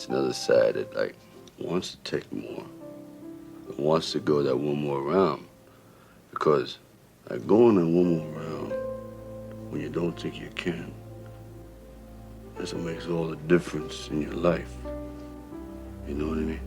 It's another side that like wants to take more, but wants to go that one more round. Because like going that one more round when you don't think you can, that's what makes all the difference in your life. You know what I mean?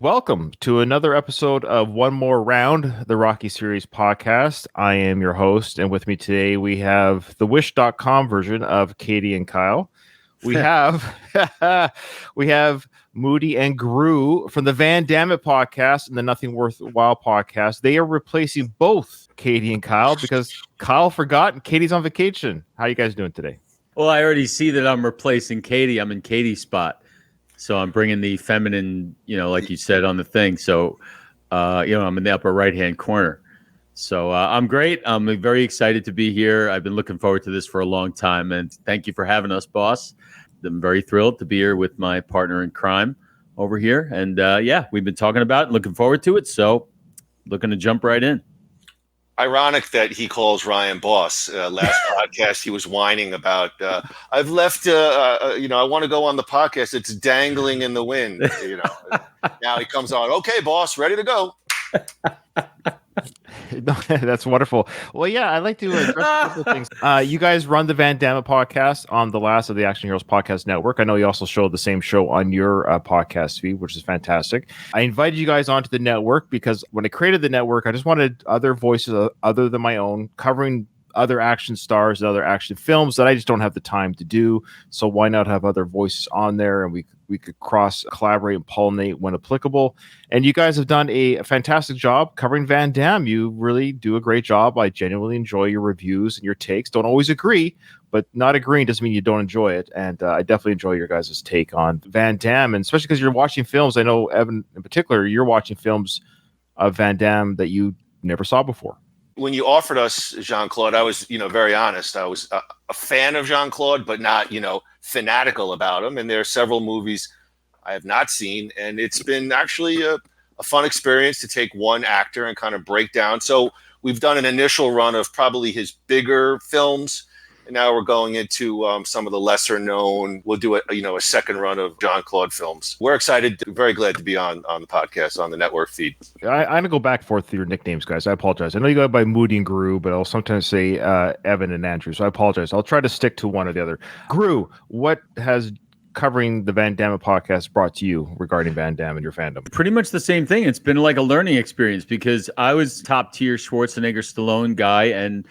Welcome to another episode of One More Round, the Rocky Series podcast. I am your host, and with me today we have the Wish.com version of Katie and Kyle. We have we have Moody and Gru from the Van Dammit podcast and the Nothing Worthwhile podcast. They are replacing both Katie and Kyle because Kyle forgot and Katie's on vacation. How are you guys doing today? Well, I already see that I'm replacing Katie. I'm in Katie's spot. So I'm bringing the feminine, like you said on the thing. So, I'm in the upper right-hand corner. So I'm great. I'm very excited to be here. I've been looking forward to this for a long time. And thank you for having us, boss. I'm very thrilled to be here with my partner in crime over here. And we've been talking about it, looking forward to it. So looking to jump right in. Ironic that he calls Ryan boss. Last podcast, he was whining about, I've left, I want to go on the podcast. It's dangling in the wind. Now he comes on, okay, boss, ready to go. That's wonderful. Well, yeah, I'd like to address a couple of things. You guys run the Van Dammit podcast on the last of the Action Heroes podcast network. I know you also show the same show on your podcast feed, which is fantastic. I invited you guys onto the network because when I created the network, I just wanted other voices other than my own covering other action stars and other action films that I just don't have the time to do. So why not have other voices on there, and we could cross collaborate and pollinate when applicable. And you guys have done a fantastic job covering Van Damme. You really do a great job. I genuinely enjoy your reviews and your takes. Don't always agree, but not agreeing doesn't mean you don't enjoy it. And I definitely enjoy your guys' take on Van Damme, and especially because you're watching films. I know, Evan, in particular, you're watching films of Van Damme that you never saw before. When you offered us Jean-Claude, I was, very honest. I was a fan of Jean-Claude, but not, fanatical about him. And there are several movies I have not seen. And it's been actually a fun experience to take one actor and kind of break down. So we've done an initial run of probably his bigger films. And now we're going into some of the lesser known. We'll do a second run of Jean-Claude films. We're excited, very glad to be on the podcast, on the network feed. I'm going to go back and forth through your nicknames, guys. I apologize. I know you go by Moody and Gru, but I'll sometimes say Evan and Andrew. So I apologize. I'll try to stick to one or the other. Gru, what has covering the Van Damme podcast brought to you regarding Van Damme and your fandom? Pretty much the same thing. It's been like a learning experience because I was top tier Schwarzenegger Stallone guy, and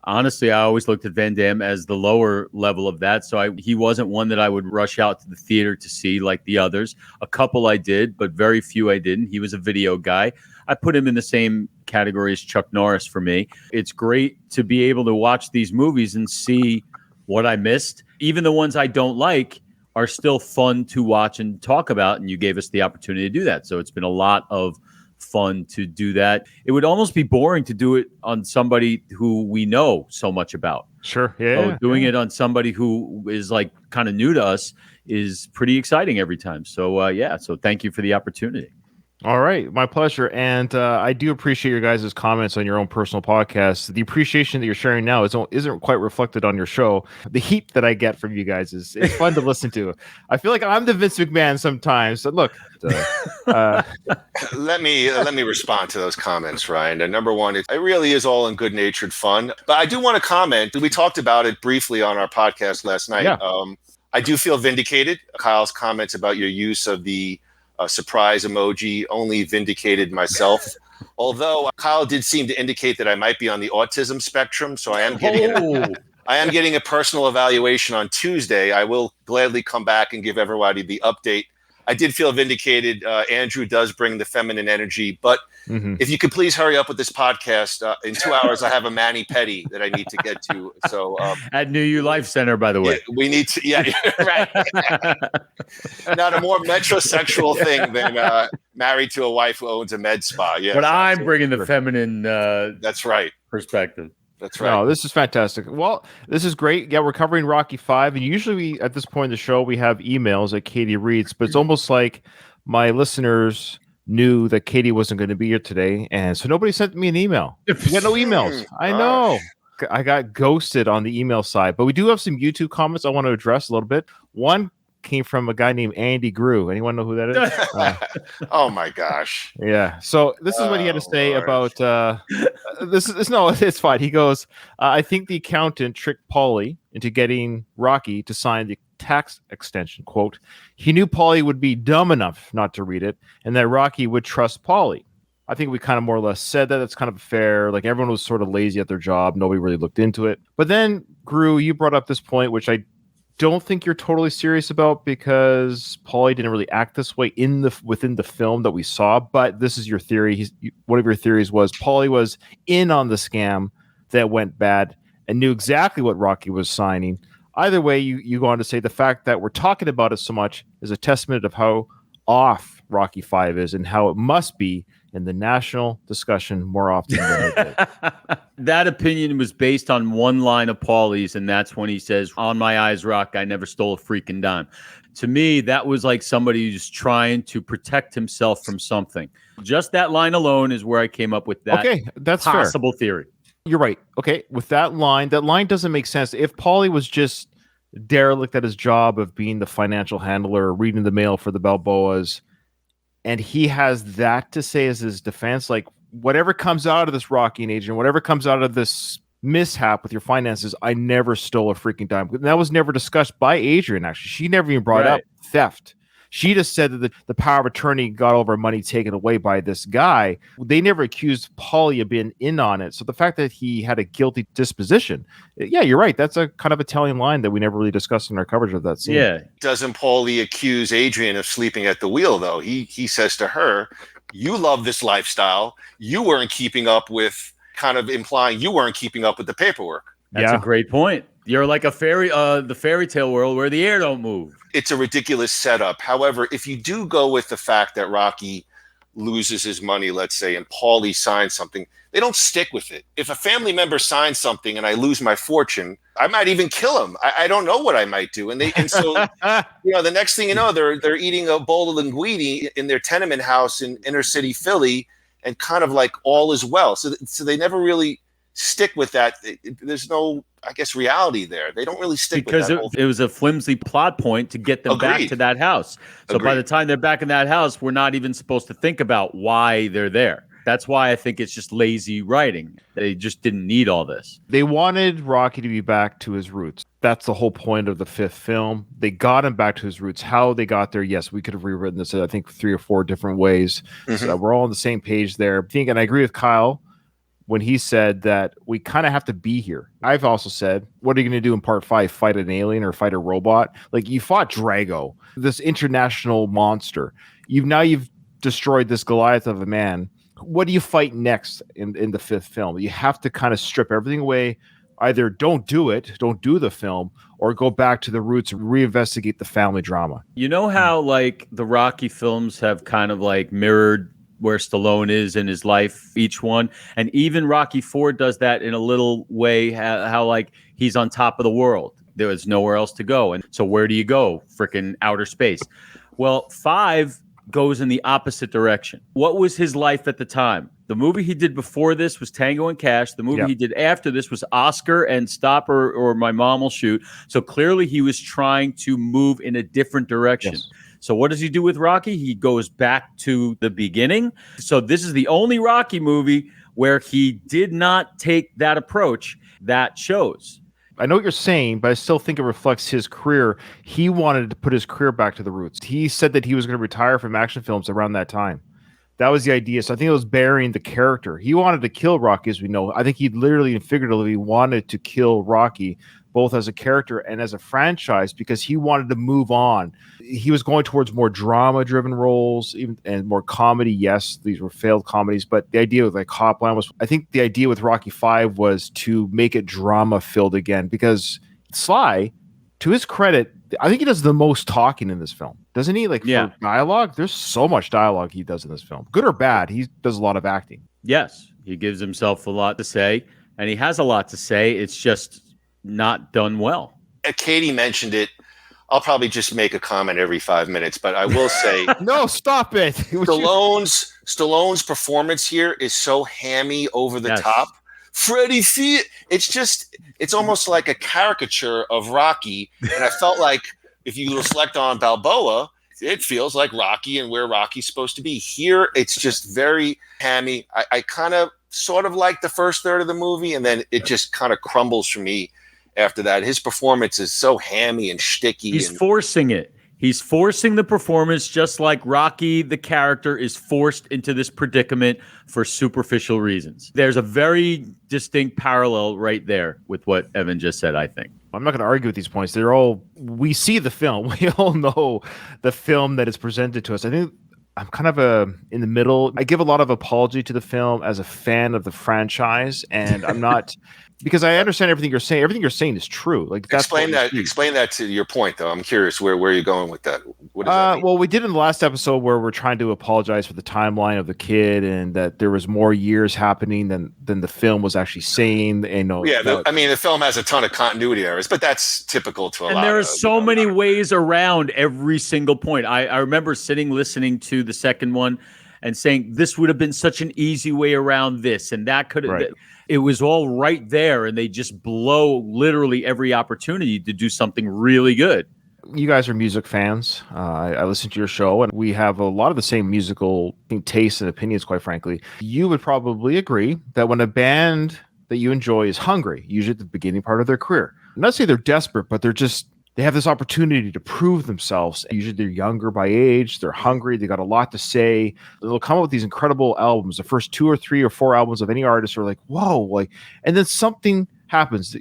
honestly, I always looked at Van Damme as the lower level of that. So he wasn't one that I would rush out to the theater to see like the others. A couple I did, but very few I didn't. He was a video guy. I put him in the same category as Chuck Norris for me. It's great to be able to watch these movies and see what I missed. Even the ones I don't like are still fun to watch and talk about. And you gave us the opportunity to do that. So it's been a lot of fun to do that. It would almost be boring to do it on somebody who we know so much about. Sure. Yeah. So doing it on somebody who is like kind of new to us is pretty exciting every time. So so thank you for the opportunity. All right. My pleasure. And I do appreciate your guys' comments on your own personal podcasts. The appreciation that you're sharing now isn't quite reflected on your show. The heat that I get from you guys is fun to listen to. I feel like I'm the Vince McMahon sometimes. So look. Let me respond to those comments, Ryan. And number one, it really is all in good-natured fun. But I do want to comment. We talked about it briefly on our podcast last night. Yeah. I do feel vindicated. Kyle's comments about your use of the surprise emoji only vindicated myself. Although Kyle did seem to indicate that I might be on the autism spectrum, so I am getting a personal evaluation on Tuesday. I will gladly come back and give everybody the update I did feel vindicated. Andrew does bring the feminine energy, but if you could please hurry up with this podcast. In 2 hours, I have a mani-pedi that I need to get to. So at New You Life Center, by the way, we need to. Yeah, right. Not a more metrosexual thing than married to a wife who owns a med spa. Yeah, but I'm bringing the feminine. That's right. Perspective. That's right. No, this is fantastic. Well, this is great. Yeah, we're covering Rocky 5, and usually at this point in the show, we have emails that Katie reads, but it's almost like my listeners knew that Katie wasn't going to be here today, and so nobody sent me an email. We got no emails. I know. I got ghosted on the email side, but we do have some YouTube comments I want to address a little bit. One came from a guy named Andy Grew. Anyone know who that is? Oh my gosh. Yeah. So this is what he had to say about this is no, it's fine. He goes, I think the accountant tricked Paulie into getting Rocky to sign the tax extension. Quote, he knew Paulie would be dumb enough not to read it and that Rocky would trust Paulie. I think we kind of more or less said that. That's kind of fair. Like everyone was sort of lazy at their job. Nobody really looked into it. But then, Grew, you brought up this point, which I don't think you're totally serious about because Paulie didn't really act this way within the film that we saw. But this is your theory. One of your theories was Paulie was in on the scam that went bad and knew exactly what Rocky was signing. Either way, you go on to say the fact that we're talking about it so much is a testament of how off Rocky 5 is and how it must be in the national discussion more often than it is. That opinion was based on one line of Paulie's, and that's when he says, "On my eyes, Rock, I never stole a freaking dime." To me, that was like somebody who's trying to protect himself from something. Just that line alone is where I came up with that. Okay, that's possible fair. Theory. You're right. Okay, with that line doesn't make sense. If Paulie was just derelict at his job of being the financial handler, reading the mail for the Balboas, and he has that to say as his defense, like whatever comes out of this Rocky and Adrian, whatever comes out of this mishap with your finances, I never stole a freaking dime. And that was never discussed by Adrian, actually. She never even brought up theft. She just said that the power of attorney got all of her money taken away by this guy. They never accused Paulie of being in on it. So the fact that he had a guilty disposition, yeah, you're right. That's a kind of a telling line that we never really discussed in our coverage of that scene. Yeah. Doesn't Paulie accuse Adrian of sleeping at the wheel, though? He says to her, you love this lifestyle. You weren't keeping up with, kind of implying you weren't keeping up with the paperwork. That's a great point. You're like the fairy tale world where the air don't move. It's a ridiculous setup. However, if you do go with the fact that Rocky loses his money, let's say, and Paulie signs something, they don't stick with it. If a family member signs something and I lose my fortune, I might even kill him. I don't know what I might do. And so the next thing you know, they're eating a bowl of linguine in their tenement house in inner city Philly, and kind of like all is well. So they never really stick with that. There's no, I guess, reality there. They don't really stick because with that. Because it was a flimsy plot point to get them back to that house. So by the time they're back in that house, we're not even supposed to think about why they're there. That's why I think it's just lazy writing. They just didn't need all this. They wanted Rocky to be back to his roots. That's the whole point of the fifth film. They got him back to his roots. How they got there, yes, we could have rewritten this, I think, 3 or 4 different ways. So we're all on the same page there. And I agree with Kyle when he said that we kind of have to be here. I've also said, what are you going to do in part 5? Fight an alien or fight a robot? Like, you fought Drago, this international monster. You've destroyed this Goliath of a man. What do you fight next in the fifth film? You have to kind of strip everything away. Either don't do the film, or go back to the roots and reinvestigate the family drama. You know how like the Rocky films have kind of like mirrored where Stallone is in his life, each one. And even Rocky 4 does that in a little way, how like he's on top of the world. There is nowhere else to go. And so where do you go? Freaking outer space. Well, 5 goes in the opposite direction. What was his life at the time? The movie he did before this was Tango and Cash. The movie he did after this was Oscar and Stop or My Mom Will Shoot. So clearly he was trying to move in a different direction. Yes. So what does he do with Rocky? He goes back to the beginning. So this is the only Rocky movie where he did not take that approach. That shows. I know what you're saying, but I still think it reflects his career. He wanted to put his career back to the roots. He said that he was going to retire from action films around that time. That was the idea. So I think it was burying the character. He wanted to kill Rocky, as we know. I think he literally and figuratively wanted to kill Rocky, both as a character and as a franchise, because he wanted to move on. He was going towards more drama-driven roles, even and more comedy. Yes, these were failed comedies, but the idea with like Hotline was, I think the idea with Rocky V was to make it drama-filled again, because Sly, to his credit, I think he does the most talking in this film, doesn't he? Like, for dialogue, there's so much dialogue he does in this film, good or bad. He does a lot of acting. Yes, he gives himself a lot to say, and he has a lot to say. It's just not done well. Katie mentioned it. I'll probably just make a comment every 5 minutes, but I will say, no, stop it. Stallone's performance here is so hammy, over the top. Freddie Feet. It's almost like a caricature of Rocky. And I felt like if you reflect on Balboa, it feels like Rocky and where Rocky's supposed to be. Here, it's just very hammy. I kind of sort of like the first third of the movie, and then it just kind of crumbles for me after that. His performance is so hammy and shticky. He's forcing it. He's forcing the performance, just like Rocky, the character, is forced into this predicament for superficial reasons. There's a very distinct parallel right there with what Evan just said, I think. I'm not going to argue with these points. We see the film. We all know the film that is presented to us. I think I'm kind of in the middle. I give a lot of apology to the film as a fan of the franchise, and I'm not... Because I understand everything you're saying. Everything you're saying is true. Like, that's explain that to your point, though. I'm curious where you're going with that. What does that mean? Well, we did in the last episode where we're trying to apologize for the timeline of the kid, and that there was more years happening than the film was actually saying. The film has a ton of continuity errors, but that's typical to a lot. And there are so many ways around every single point. I remember listening to the second one and saying, this would have been such an easy way around this, and that could have... Right. It was all right there, and they just blow literally every opportunity to do something really good. You guys are music fans. I listen to your show, and we have a lot of the same musical tastes and opinions, quite frankly. You would probably agree that when a band that you enjoy is hungry, usually at the beginning part of their career, not say they're desperate, but they have this opportunity to prove themselves. Usually they're younger by age, they're hungry, they got a lot to say. They'll come up with these incredible albums. The first 2 or 3 or 4 albums of any artist are like, whoa, and then something happens,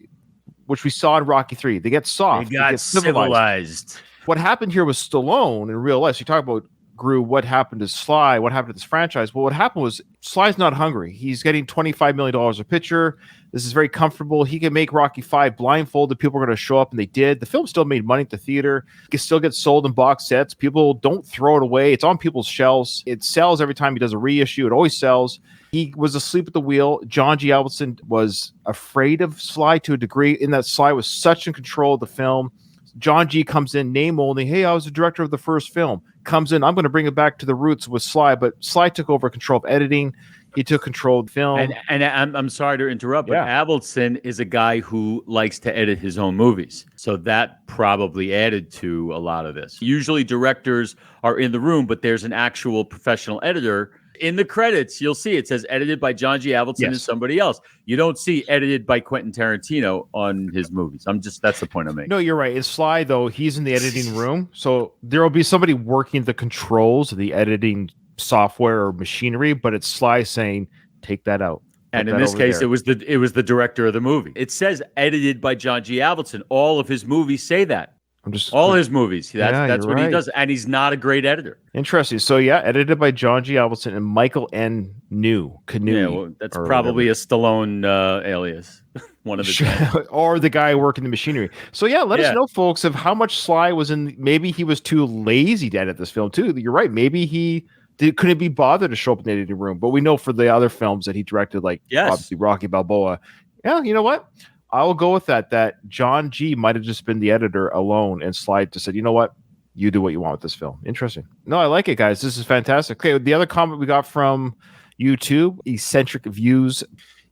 which we saw in Rocky 3. They get soft. They get civilized. What happened here was Stallone in real life. So you talk about, Gru, what happened to Sly, what happened to this franchise? Well, what happened was Sly's not hungry. He's getting $25 million a picture. This is very comfortable. He can make Rocky V blindfolded. People are going to show up, and they did. The film still made money at the theater. It still gets sold in box sets. People don't throw it away. It's on people's shelves. It sells every time he does a reissue. It always sells. He was asleep at the wheel. John G. Avildsen was afraid of Sly to a degree, in that Sly was such in control of the film. John G. comes in, name only. Hey, I was the director of the first film. Comes in, I'm going to bring it back to the roots with Sly, but Sly took over control of editing. He took control of the film. And I'm sorry to interrupt, but Avildsen is a guy who likes to edit his own movies. So that probably added to a lot of this. Usually directors are in the room, but there's an actual professional editor. In the credits, you'll see it says edited by John G. Avildsen and somebody else. You don't see edited by Quentin Tarantino on his movies. That's the point I'm making. No, you're right. It's Sly, though. He's in the editing room. So there will be somebody working the controls of the editing software or machinery, but it's Sly saying, take that out. And in this case, it was the director of the movie. It says edited by John G. Avildsen. All of his movies say that. All his movies. That's what he does. And he's not a great editor. Interesting. So, edited by John G. Avildsen and Michael N. Canoe. Yeah, well, that's probably a Stallone alias. One of the or the guy working the machinery. So, let us know, folks, of how much Sly was in. Maybe he was too lazy to edit this film, too. You're right. Maybe he couldn't be bothered to show up in the editing room. But we know for the other films that he directed, like obviously Rocky Balboa. Yeah, you know what? I will go with that John G. might have just been the editor alone, and Sly just said, you know what? You do what you want with this film. Interesting. No, I like it, guys. This is fantastic. Okay, the other comment we got from YouTube, Eccentric Views,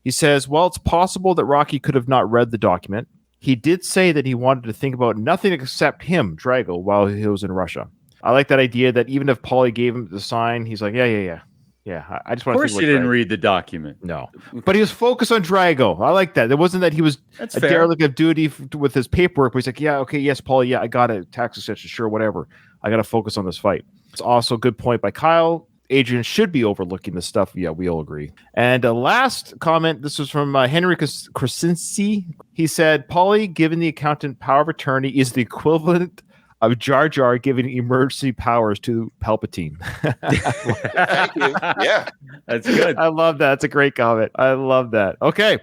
he says, well, it's possible that Rocky could have not read the document. He did say that he wanted to think about nothing except him, Drago, while he was in Russia. I like that idea that even if Paulie gave him the sign, he's like, yeah. Yeah, I just want to. Of course, you didn't read the document. No, but he was focused on Drago. I like that. It wasn't that he was a derelict of duty with his paperwork. But he's like, yes, Paul. Yeah, I got it. Tax extension, sure, whatever. I got to focus on this fight. It's also a good point by Kyle. Adrian should be overlooking this stuff. Yeah, we all agree. And last comment, this was from Henry Krasinski. He said, Paulie, given the accountant power of attorney, is the equivalent of Jar Jar giving emergency powers to Palpatine. Thank you. Yeah. That's good. I love that. It's a great comment. I love that. Okay.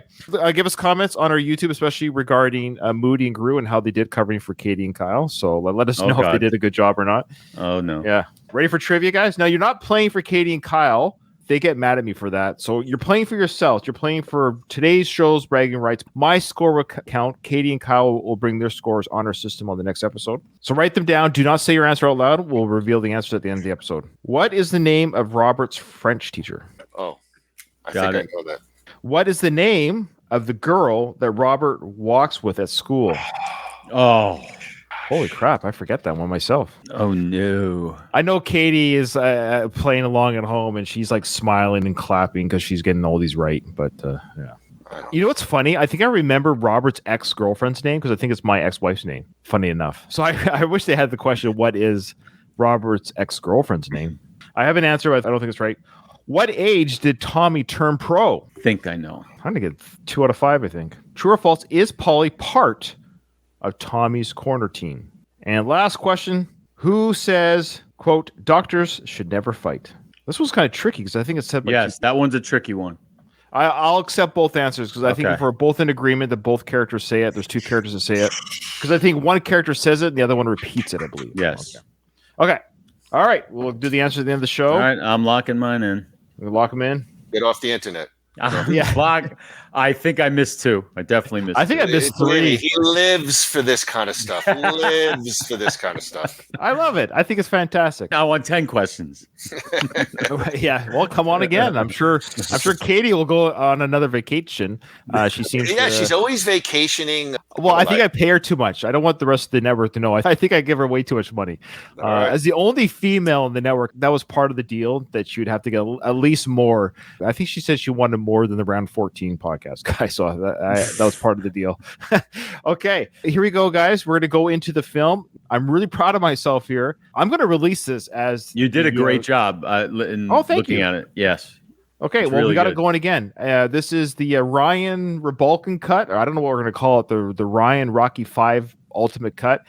Give us comments on our YouTube, especially regarding Moody and Gru and how they did covering for Katie and Kyle. So let us know if they did a good job or not. Oh, no. Yeah. Ready for trivia, guys? Now, you're not playing for Katie and Kyle. They get mad at me for that. So you're playing for yourselves. You're playing for today's show's bragging rights. My score will count. Katie and Kyle will bring their scores on our system on the next episode. So write them down. Do not say your answer out loud. We'll reveal the answers at the end of the episode. What is the name of Robert's French teacher? Oh, I Got think it. I know that. What is the name of the girl that Robert walks with at school? Oh. Holy crap. I forget that one myself. Oh, no. I know Katie is playing along at home and she's like smiling and clapping because she's getting all these right. But yeah. You know what's funny? I think I remember Robert's ex-girlfriend's name because I think it's my ex-wife's name. Funny enough. So I wish they had the question, what is Robert's ex-girlfriend's name? I have an answer, but I don't think it's right. What age did Tommy turn pro? Think I know. I'm going to get 2 out of 5, I think. True or false, is Paulie part of Tommy's corner team? And last question, who says, quote, doctors should never fight? This was kind of tricky because I think it said... Yes, that one's a tricky one. I'll accept both answers because I think if we're both in agreement that both characters say it, there's 2 characters that say it. Because I think one character says it and the other one repeats it, I believe. Yes. Okay. All right. We'll do the answer at the end of the show. All right, I'm locking mine in. We'll lock them in. Get off the internet. Yeah. I think I missed 2. I definitely missed 2. I think I missed 3. He lives for this kind of stuff. Lives for this kind of stuff. I love it. I think it's fantastic. I want 10 questions. Yeah. Well, come on again. I'm sure Katie will go on another vacation. She seems. Yeah, she's always vacationing. Well, I think I pay her too much. I don't want the rest of the network to know. I think I give her way too much money. Right. As the only female in the network, that was part of the deal that she would have to get at least more. I think she said she wanted more than the Round 14 podcast guy. So that was part of the deal. Okay, here we go, guys. We're going to go into the film. I'm really proud of myself here. I'm going to release this as You did a great job in looking at it. Yes. Okay, It's well, really we got good. it going again. This is the Ryan Rebalkin cut, or I don't know what we're going to call it, the Ryan Rocky 5 Ultimate Cut.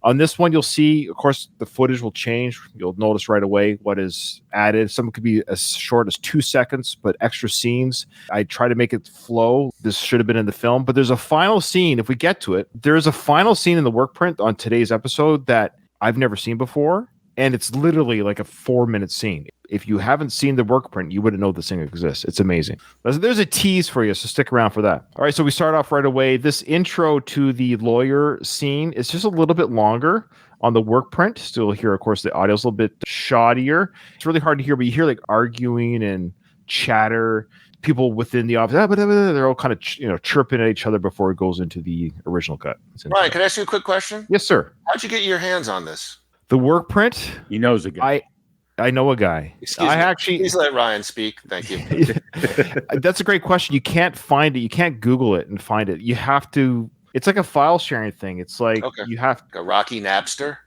On this one, you'll see, of course, the footage will change. You'll notice right away what is added. Some could be as short as 2 seconds, but extra scenes. I try to make it flow. This should have been in the film, but there's a final scene. If we get to it, there's a final scene in the work print on today's episode that I've never seen before. And it's literally like a 4-minute scene. If you haven't seen the work print, you wouldn't know this thing exists. It's amazing. There's a tease for you, so stick around for that. All right, so we start off right away. This intro to the lawyer scene is just a little bit longer on the work print. Still hear, of course, the audio's a little bit shoddier. It's really hard to hear, but you hear like arguing and chatter. People within the office, they're all kind of chirping at each other before it goes into the original cut. Ryan, can I ask you a quick question? Yes, sir. How'd you get your hands on this? The work print. He knows a guy. I know a guy. Excuse me. Please let Ryan speak. Thank you. That's a great question. You can't find it. You can't Google it and find it. You have to. It's like a file sharing thing. It's like you have a Rocky Napster.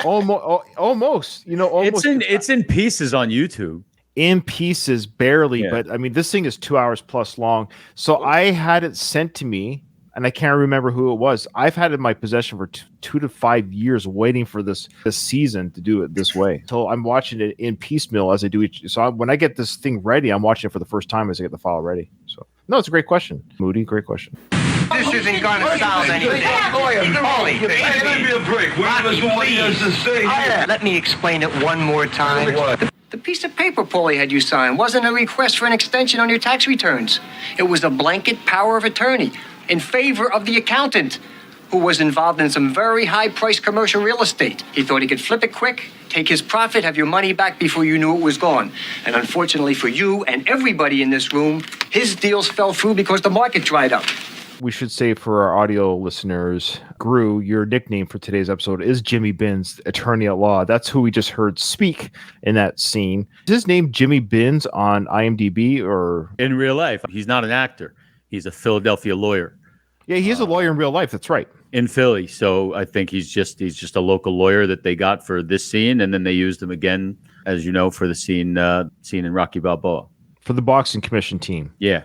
Almost. Almost. It's in pieces on YouTube. In pieces, barely. Yeah. But I mean, this thing is 2 hours plus long. So I had it sent to me. And I can't remember who it was. I've had it in my possession for 2 to 5 years, waiting for this season to do it this way. So I'm watching it in piecemeal as I do each. So when I get this thing ready, I'm watching it for the first time as I get the file ready. So no, it's a great question, Moody. Great question. This isn't going to sound anything. Give me a break. Let me explain it one more time. The piece of paper Paulie had you sign wasn't a request for an extension on your tax returns. It was a blanket power of attorney in favor of the accountant, who was involved in some very high-priced commercial real estate. He thought he could flip it quick, take his profit, have your money back before you knew it was gone. And unfortunately for you and everybody in this room, his deals fell through because the market dried up. We should say for our audio listeners, Gru, your nickname for today's episode is Jimmy Binns, attorney at law. That's who we just heard speak in that scene. Is his name Jimmy Binns on IMDb or? In real life, he's not an actor. He's a Philadelphia lawyer. Yeah, he is a lawyer in real life. That's right. in Philly. So I think he's just a local lawyer that they got for this scene, and then they used him again, as you know, for the scene in Rocky Balboa For the boxing commission team. Yeah.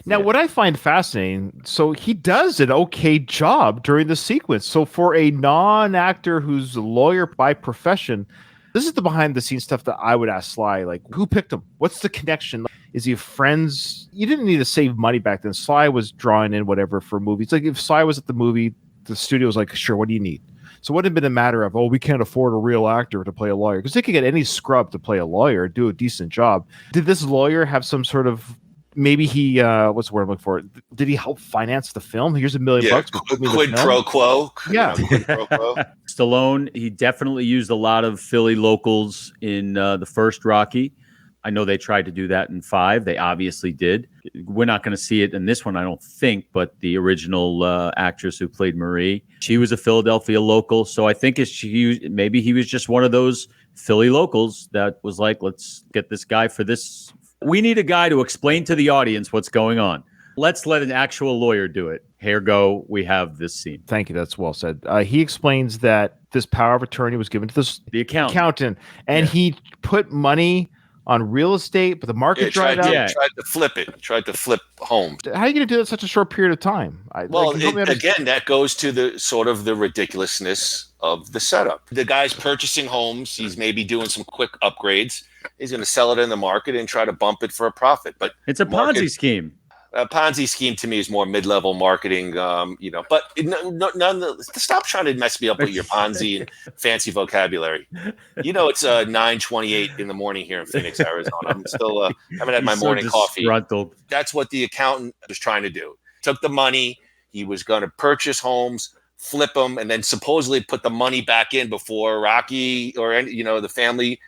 Now, what I find fascinating, so he does an okay job during the sequence. So for a non-actor who's a lawyer by profession, this is the behind-the-scenes stuff that I would ask Sly. Like, who picked him? What's the connection? Is he friends? You didn't need to save money back then. Sly was drawing in whatever for movies. Like, if Sly was at the movie, the studio was like, sure, what do you need? So it wouldn't have been a matter of, we can't afford a real actor to play a lawyer. Because they could get any scrub to play a lawyer, do a decent job. Did this lawyer have some sort of... Maybe he, what's the word I'm looking for? Did he help finance the film? Here's $1 million bucks. Quid pro quo. Yeah. Quid pro quo. Stallone, he definitely used a lot of Philly locals in the first Rocky. I know they tried to do that in 5. They obviously did. We're not going to see it in this one, I don't think, but the original actress who played Marie, she was a Philadelphia local. So I think maybe he was just one of those Philly locals that was like, let's get this guy for this. We need a guy to explain to the audience what's going on. Let's let an actual lawyer do it. Here go. We have this scene. Thank you. That's well said. He explains that this power of attorney was given to the accountant, and he put money on real estate, but the market dried up. Tried to flip it. Tried to flip homes. How are you going to do that in such a short period of time? Again, that goes to the sort of the ridiculousness of the setup. The guy's purchasing homes. He's maybe doing some quick upgrades. He's going to sell it in the market and try to bump it for a profit. But it's a Ponzi scheme. A Ponzi scheme to me is more mid-level marketing, But stop trying to mess me up with your Ponzi and fancy vocabulary. It's 9:28 in the morning here in Phoenix, Arizona. I'm still haven't had my morning coffee. That's what the accountant was trying to do. Took the money. He was going to purchase homes, flip them, and then supposedly put the money back in before Rocky or the family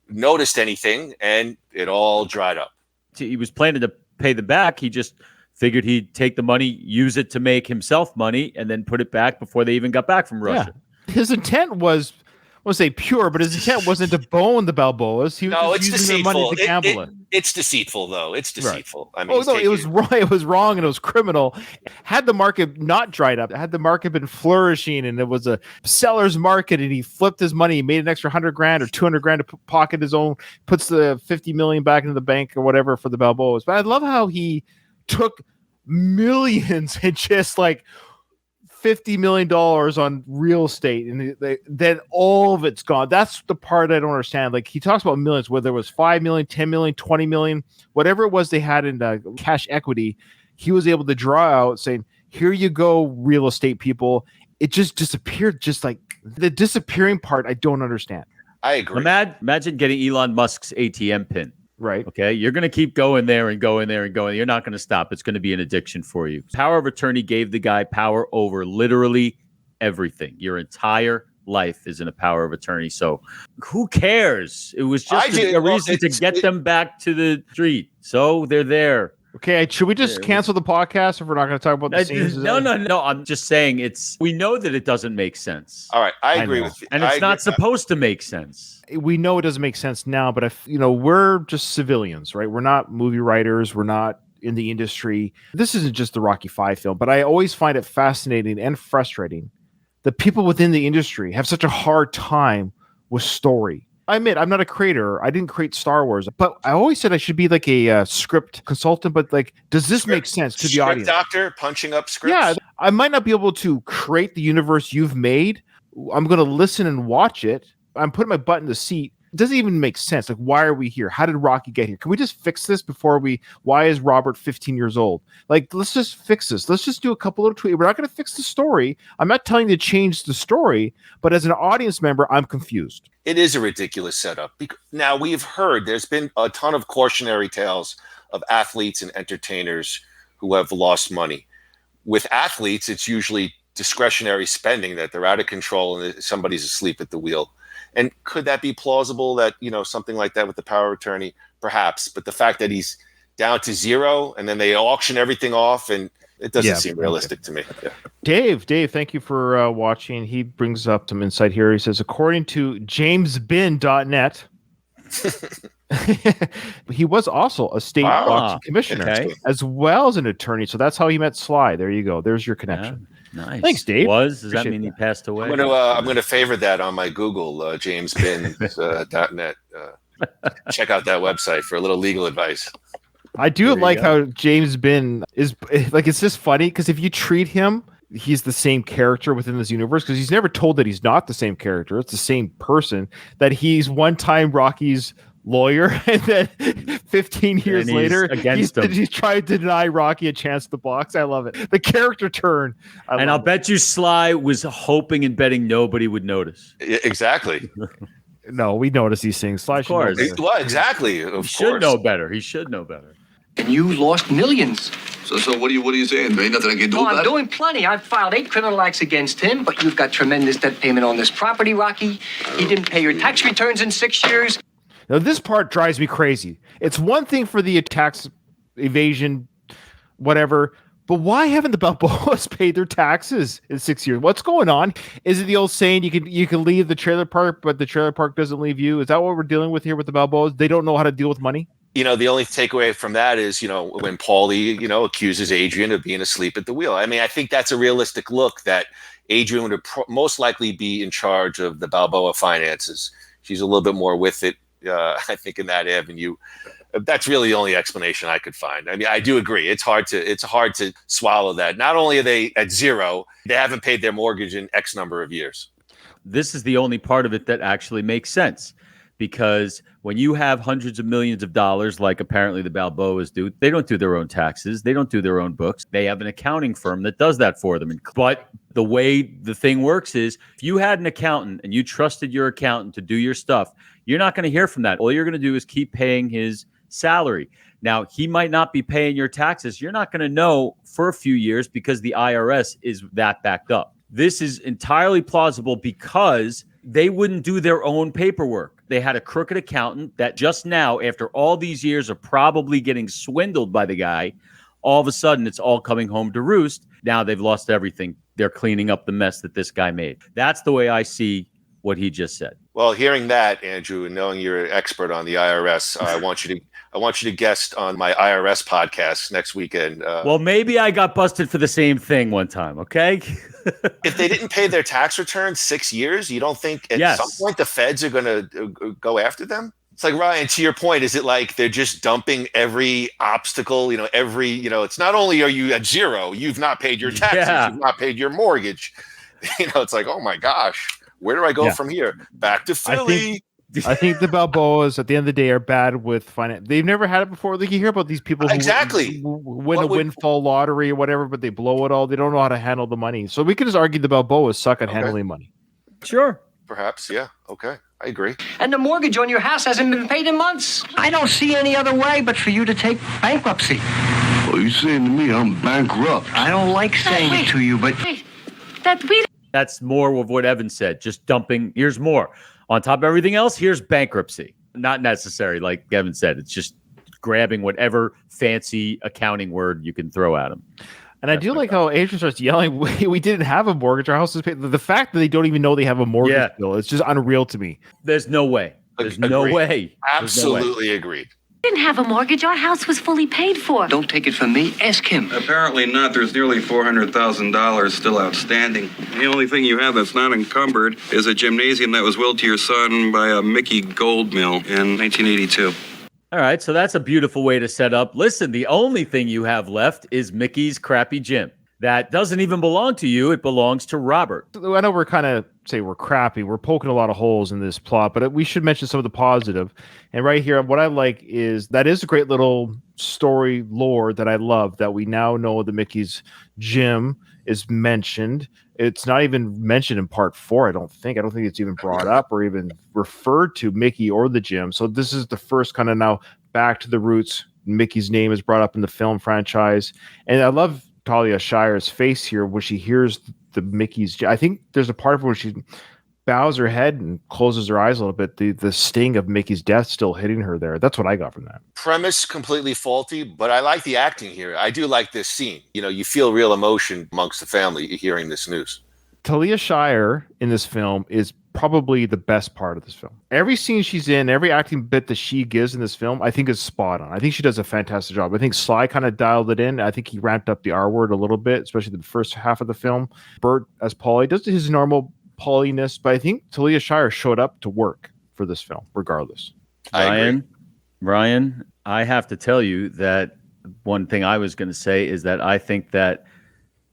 noticed anything, and it all dried up. He was planning to pay them back. He just figured he'd take the money, use it to make himself money, and then put it back before they even got back from Russia. Yeah. His intent was, I won't say pure, but his intent wasn't to bone the Balboas. He was just using their money to gamble it. It's deceitful, though. It's deceitful. Right. It was wrong. It was wrong, and it was criminal. Had the market not dried up, had the market been flourishing, and it was a seller's market, and he flipped his money, he made an extra $100,000 or $200,000 to pocket his own, puts the $50 million back into the bank or whatever for the Balboas. But I love how he took millions and just like $50 million on real estate, and then all of it's gone. That's the part I don't understand. Like, he talks about millions, whether it was 5 million, 10 million, 20 million, whatever it was they had in cash equity, he was able to draw out saying, here you go, real estate people. It just disappeared. Just like the disappearing part, I don't understand. I agree. Imagine getting Elon Musk's ATM pin. Right. Okay. You're going to keep going there and going there and going. You're not going to stop. It's going to be an addiction for you. Power of attorney gave the guy power over literally everything. Your entire life is in a power of attorney. So who cares? It was just a reason to get them back to the street. So they're there. Okay, should we just cancel the podcast if we're not going to talk about the scenes? No. I'm just saying we know that it doesn't make sense. All right, I agree with you. And it's not supposed to make sense. We know it doesn't make sense now, but we're just civilians, right? We're not movie writers. We're not in the industry. This isn't just the Rocky V film, but I always find it fascinating and frustrating that people within the industry have such a hard time with story. I admit, I'm not a creator. I didn't create Star Wars, but I always said I should be like a script consultant. But like, does this make sense to the audience? Doctor punching up scripts. Yeah, I might not be able to create the universe you've made. I'm going to listen and watch it. I'm putting my butt in the seat. It doesn't even make sense. Like, why are we here? How did Rocky get here? Can we just fix this why is Robert 15 years old? Like, let's just fix this. Let's just do a couple of tweets. We're not going to fix the story. I'm not telling you to change the story, but as an audience member, I'm confused. It is a ridiculous setup. Now, we've heard there's been a ton of cautionary tales of athletes and entertainers who have lost money. With athletes, it's usually discretionary spending, that they're out of control and somebody's asleep at the wheel. And could that be plausible that, something like that with the power of attorney? Perhaps. But the fact that he's down to zero and then they auction everything off, and it doesn't seem realistic to me. Yeah. Dave, thank you for watching. He brings up some insight here. He says, according to jamesbin.net, He was also a state boxing commissioner as well as an attorney. So that's how he met Sly. There you go. There's your connection. Yeah, nice. Thanks, Dave. Does that Appreciate mean he that. passed away? I'm gonna favorite that on my Google, jamesbins.net. Check out that website for a little legal advice. I do like how James Bin is like, it's just funny because if you treat him, he's the same character within this universe because he's never told that he's not the same character. It's the same person, that he's one time Rocky's lawyer and then 15 years later he's trying to deny Rocky a chance to box. I love it. The character turn. I'll bet you Sly was hoping and betting nobody would notice. Exactly. No, we notice these things. Sly of course. Well, exactly. Of course. Should know better. He should know better. And you lost millions. So what are you saying? There ain't nothing I can do about it? I'm doing plenty. I've filed 8 criminal acts against him, but you've got tremendous debt payment on this property, Rocky. He didn't pay your tax returns in 6 years. Now, this part drives me crazy. It's one thing for the tax evasion, whatever, but why haven't the Balboas paid their taxes in 6 years? What's going on? Is it the old saying you can leave the trailer park, but the trailer park doesn't leave you? Is that what we're dealing with here with the Balboas? They don't know how to deal with money? The only takeaway from that is, when Paulie, accuses Adrian of being asleep at the wheel. I mean, I think that's a realistic look that Adrian would most likely be in charge of the Balboa finances. She's a little bit more with it, I think, in that avenue. That's really the only explanation I could find. I mean, I do agree. It's hard to swallow that. Not only are they at zero, they haven't paid their mortgage in X number of years. This is the only part of it that actually makes sense. Because when you have hundreds of millions of dollars, like apparently the Balboas do, they don't do their own taxes. They don't do their own books. They have an accounting firm that does that for them. But the way the thing works is if you had an accountant and you trusted your accountant to do your stuff, you're not going to hear from that. All you're going to do is keep paying his salary. Now, he might not be paying your taxes. You're not going to know for a few years because the IRS is that backed up. This is entirely plausible because they wouldn't do their own paperwork. They had a crooked accountant that just now, after all these years of probably getting swindled by the guy, all of a sudden it's all coming home to roost. Now they've lost everything. They're cleaning up the mess that this guy made. That's the way I see what he just said. Well, hearing that, Andrew, and knowing you're an expert on the IRS, I want you to guest on my IRS podcast next weekend. Well, maybe I got busted for the same thing one time, okay? If they didn't pay their tax returns 6 years, you don't think at some point the feds are going to go after them? It's like, Ryan, to your point, is it like they're just dumping every obstacle, it's not only are you at zero, you've not paid your taxes, you've not paid your mortgage. It's like, oh my gosh, where do I go from here? Back to Philly. I think the Balboas at the end of the day are bad with finance. They've never had it before. Like, you hear about these people who win a windfall lottery or whatever, but they blow it all. They don't know how to handle the money. So we could just argue the Balboas suck at handling money. Sure. Perhaps. Yeah. Okay. I agree. And the mortgage on your house hasn't been paid in months. I don't see any other way but for you to take bankruptcy. Well, you saying to me I'm bankrupt? I don't like saying it to you, but that's more of what Evan said. Just dumping. Here's more. On top of everything else, here's bankruptcy. Not necessary, like Kevin said. It's just grabbing whatever fancy accounting word you can throw at them. And I do like how Adrian starts yelling, we didn't have a mortgage. Our house is paid. The fact that they don't even know they have a mortgage bill, it's just unreal to me. There's no way. There's no way. Absolutely agreed. Didn't have a mortgage. Our house was fully paid for. Don't take it from me. Ask him. Apparently not. There's nearly $400,000 still outstanding. The only thing you have that's not encumbered is a gymnasium that was willed to your son by a Mickey Gold Mill in 1982. All right, so that's a beautiful way to set up. Listen, the only thing you have left is Mickey's crappy gym. That doesn't even belong to you. It belongs to Robert. I know we're kind of say we're crappy. We're poking a lot of holes in this plot, but we should mention some of the positive. And right here, what I like is that is a great little story lore that I love, that we now know that Mickey's gym is mentioned. It's not even mentioned in part 4, I don't think. I don't think it's even brought up or even referred to Mickey or the gym. So this is the first kind of now back to the roots. Mickey's name is brought up in the film franchise. And I love Talia Shire's face here when she hears the Mickey's. I think there's a part of it where she bows her head and closes her eyes a little bit. The sting of Mickey's death still hitting her there. That's what I got from that. Premise completely faulty, but I like the acting here. I do like this scene. You feel real emotion amongst the family hearing this news. Talia Shire in this film is probably the best part of this film. Every scene she's in, every acting bit that she gives in this film, I think is spot on. I think she does a fantastic job. I think Sly kind of dialed it in. I think he ramped up the R word a little bit, especially the first half of the film. Bert as Paulie does his normal Pauliness, but I think Talia Shire showed up to work for this film, regardless. Ryan, I have to tell you that one thing I was going to say is that I think that